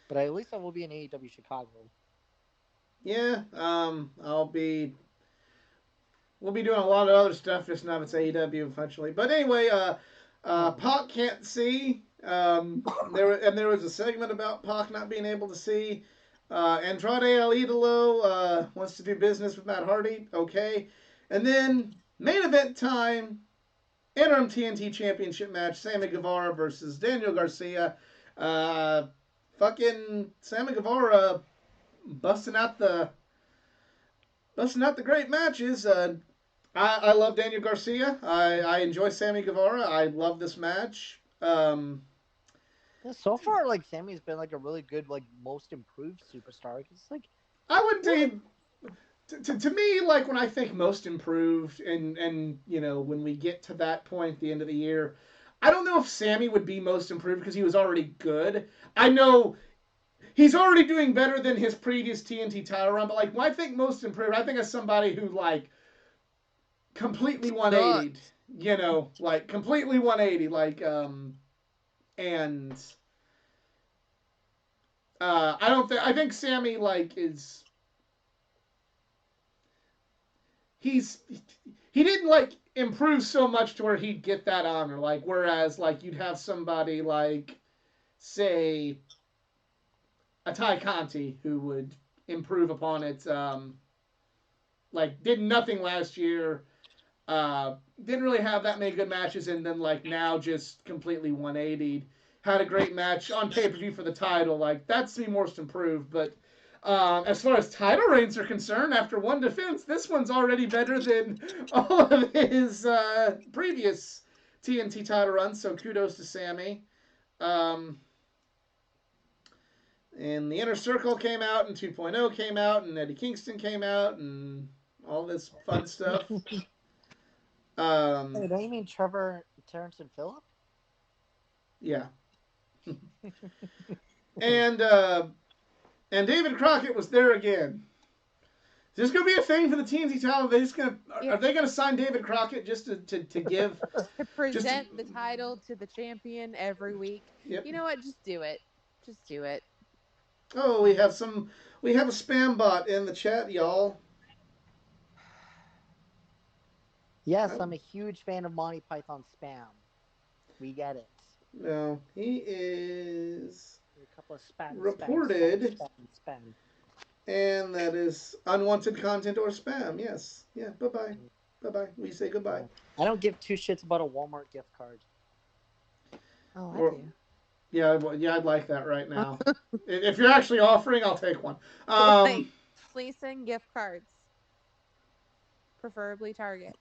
But at least I will be in AEW Chicago. Yeah, we'll be doing a lot of other stuff, just not at AEW, unfortunately. But anyway, Pac can't see. There was a segment about Pac not being able to see. Andrade El Idolo wants to do business with Matt Hardy. Okay. And then, main event time, interim TNT Championship match, Sammy Guevara versus Daniel Garcia. Fucking Sammy Guevara busting out the great matches. I love Daniel Garcia. I enjoy Sammy Guevara. I love this match. So far, like, Sammy's been, like, a really good, like, most improved superstar. It's like, I wouldn't say to me, like, when I think most improved, and you know, when we get to that point at the end of the year, I don't know if Sammy would be most improved because he was already good. I know he's already doing better than his previous TNT title run, but like, when I think most improved, I think of somebody who, like, completely 180'd, you know, like completely 180, like and I think Sammy, like, he didn't, like, improve so much to where he'd get that honor, like, whereas, like, you'd have somebody like, say, a Ty Conti who would improve upon it. Like, did nothing last year. Didn't really have that many good matches, and then, like, now just completely 180'd. Had a great match on pay-per-view for the title. Like, that's the most improved. But as far as title reigns are concerned, after one defense, this one's already better than all of his previous TNT title runs. So kudos to Sammy. And the Inner Circle came out, and 2.0 came out, and Eddie Kingston came out, and all this fun stuff. hey, don't you mean Trevor, Terrence, and Phillip? Yeah. And David Crockett was there again. Is this gonna be a thing for the TNT title? Are they gonna sign David Crockett just to give to present the title to the champion every week? Yep. You know what? Just do it. Just do it. Oh, we have a spam bot in the chat, y'all. Yes, I'm a huge fan of Monty Python spam. We get it. No, he is A couple of spam reported, spam. And that is unwanted content or spam. Yes. Yeah. Bye. We say goodbye. I don't give two shits about a Walmart gift card. Oh, I do. Yeah, I'd like that right now. If you're actually offering, I'll take one. Like, please send gift cards, preferably Target.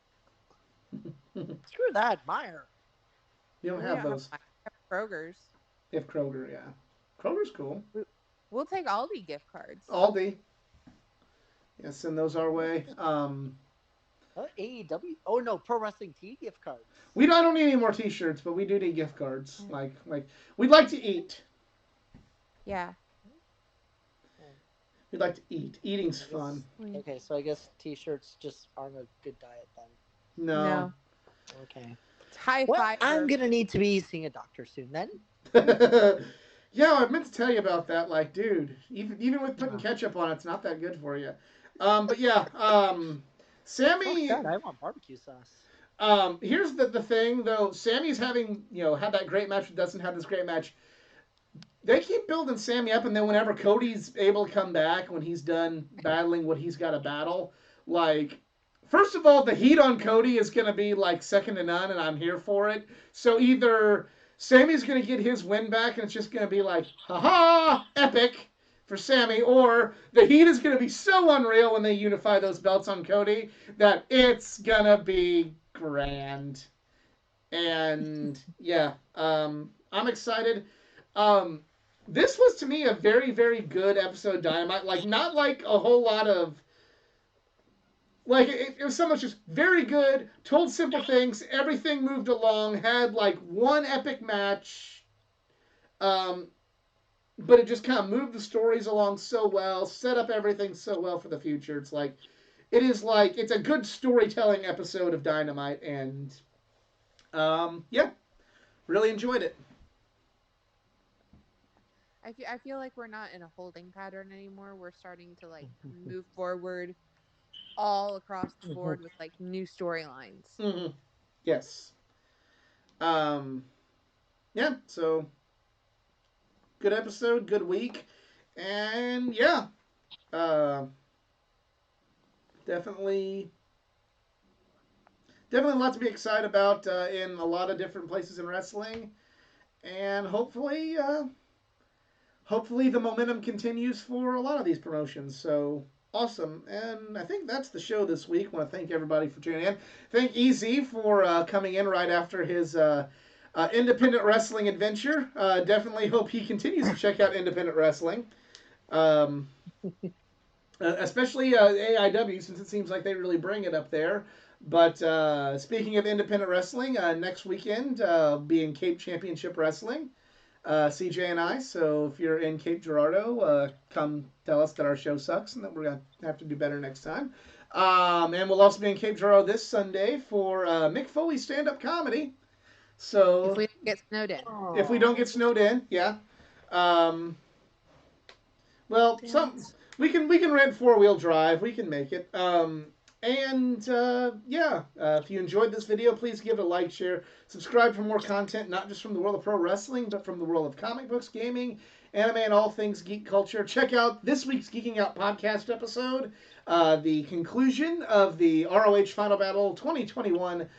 Screw that, Meyer. You don't We have don't have those. Kroger's. If Kroger, yeah. Kroger's cool. We'll take Aldi gift cards. Aldi. Yeah, send those our way. AEW? Oh no, Pro Wrestling Tee gift cards. I don't need any more T-shirts, but we do need gift cards. Like we'd like to eat. Yeah. We'd like to eat. Eating's fun. Okay, so I guess T-shirts just aren't a good diet then. No. Okay. It's high Well, fiber. I'm gonna need to be seeing a doctor soon then. Yeah, I meant to tell you about that. Like, dude, even with putting ketchup on it, it's not that good for you. But yeah, Sammy. Oh God, I want barbecue sauce. Here's the thing though. Sammy's having had that great match with Dustin, had this great match. They keep building Sammy up, and then whenever Cody's able to come back, when he's done battling what he's got to battle, like, first of all, the heat on Cody is going to be like second to none, and I'm here for it. So either Sammy's going to get his win back, and it's just going to be like, haha, epic for Sammy, or the heat is going to be so unreal when they unify those belts on Cody that it's going to be grand. And yeah, I'm excited. This was to me a very, very good episode of Dynamite. Like, not like a whole lot of, like, it was so much just very good, told simple things, everything moved along, had like one epic match, but it just kind of moved the stories along so well, set up everything so well for the future. It's like, it's a good storytelling episode of Dynamite, and yeah, really enjoyed it. I feel like we're not in a holding pattern anymore. We're starting to like move forward all across the board with like new storylines. Mm-hmm. Yes. Yeah. So good episode, good week, and yeah, definitely a lot to be excited about in a lot of different places in wrestling, and hopefully the momentum continues for a lot of these promotions. So awesome. And I think that's the show this week. I want to thank everybody for tuning in. Thank EZ for coming in right after his independent wrestling adventure. Definitely hope he continues to check out independent wrestling. Especially AIW, since it seems like they really bring it up there. But speaking of independent wrestling, next weekend be in Cape Championship Wrestling. CJ and I. So if you're in Cape Girardeau, come tell us that our show sucks and that we're going to have to do better next time. And we'll also be in Cape Girardeau this Sunday for Mick Foley's stand-up comedy. So if we don't get snowed in. If we don't get snowed in, yeah. Well, we can rent 4-wheel drive. We can make it. If you enjoyed this video, please give it a like, share, subscribe for more content, not just from the world of pro wrestling, but from the world of comic books, gaming, anime, and all things geek culture. Check out this week's Geeking Out podcast episode, the conclusion of the ROH Final Battle 2021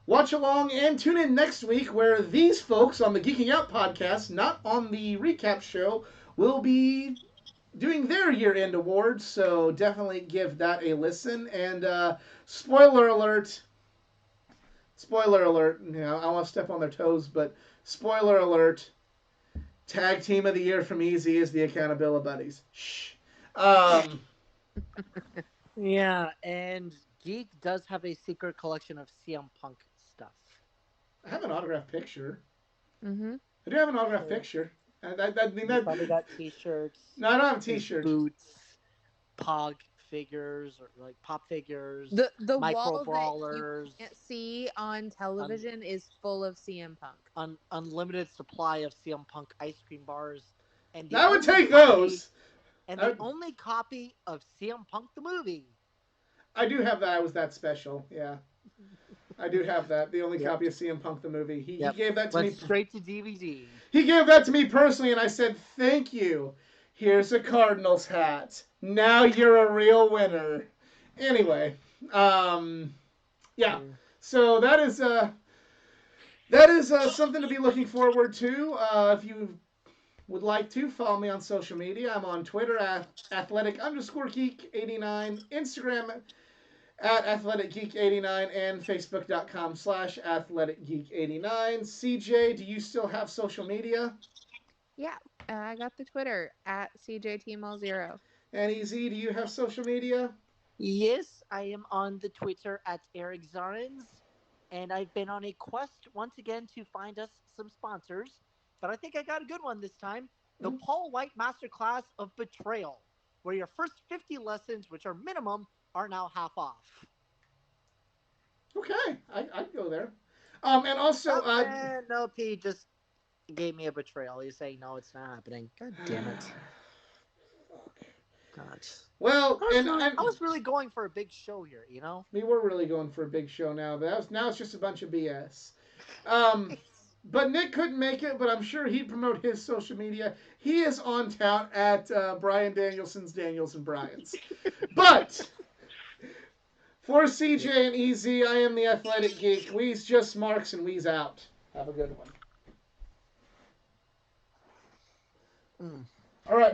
watch along, and tune in next week where these folks on the Geeking Out podcast, not on the recap show, will be doing their year-end awards, so definitely give that a listen. And spoiler alert, I want to step on their toes, but spoiler alert, tag team of the year from Easy is the Accountability Buddies. Shh. Yeah, and Geek does have a secret collection of CM Punk stuff. I have an autographed picture. Mm-hmm. I do have an autographed picture. You probably got T-shirts. No, I don't have T-shirts. Boots, Pog figures, or like pop figures. The micro wall brawlers. that you can't see on television is full of CM Punk. Unlimited supply of CM Punk ice cream bars. And I would take those. And the only copy of CM Punk the movie. I do have that. I was that special. Yeah. I do have that. The only copy of CM Punk the movie. He gave that to me. Straight to DVD. He gave that to me personally, and I said, "Thank you. Here's a Cardinals hat. Now you're a real winner." Anyway, yeah. So that is that is something to be looking forward to. If you would like to, follow me on social media. I'm on Twitter at athletic_geek89, Instagram at athleticgeek89, and facebook.com/athleticgeek89. CJ, do you still have social media? Yeah, I got the Twitter at CJTML0. And EZ, do you have social media? Yes, I am on the Twitter at Eric Zarens, and I've been on a quest once again to find us some sponsors. But I think I got a good one this time. The Paul White Masterclass of Betrayal, where your first 50 lessons, which are minimum, are now half off. Okay, I'd go there. And also, No, P just gave me a betrayal. He's saying, no, it's not happening. God damn it. God. well, I was really going for a big show here, you know? we were really going for a big show now, but now it's just a bunch of BS. But Nick couldn't make it, but I'm sure he'd promote his social media. He is on tout at Brian Danielson's Danielson Bryans. But for CJ and EZ, I am the Athletic Geek. We's just Marks, and we's out. Have a good one. All right.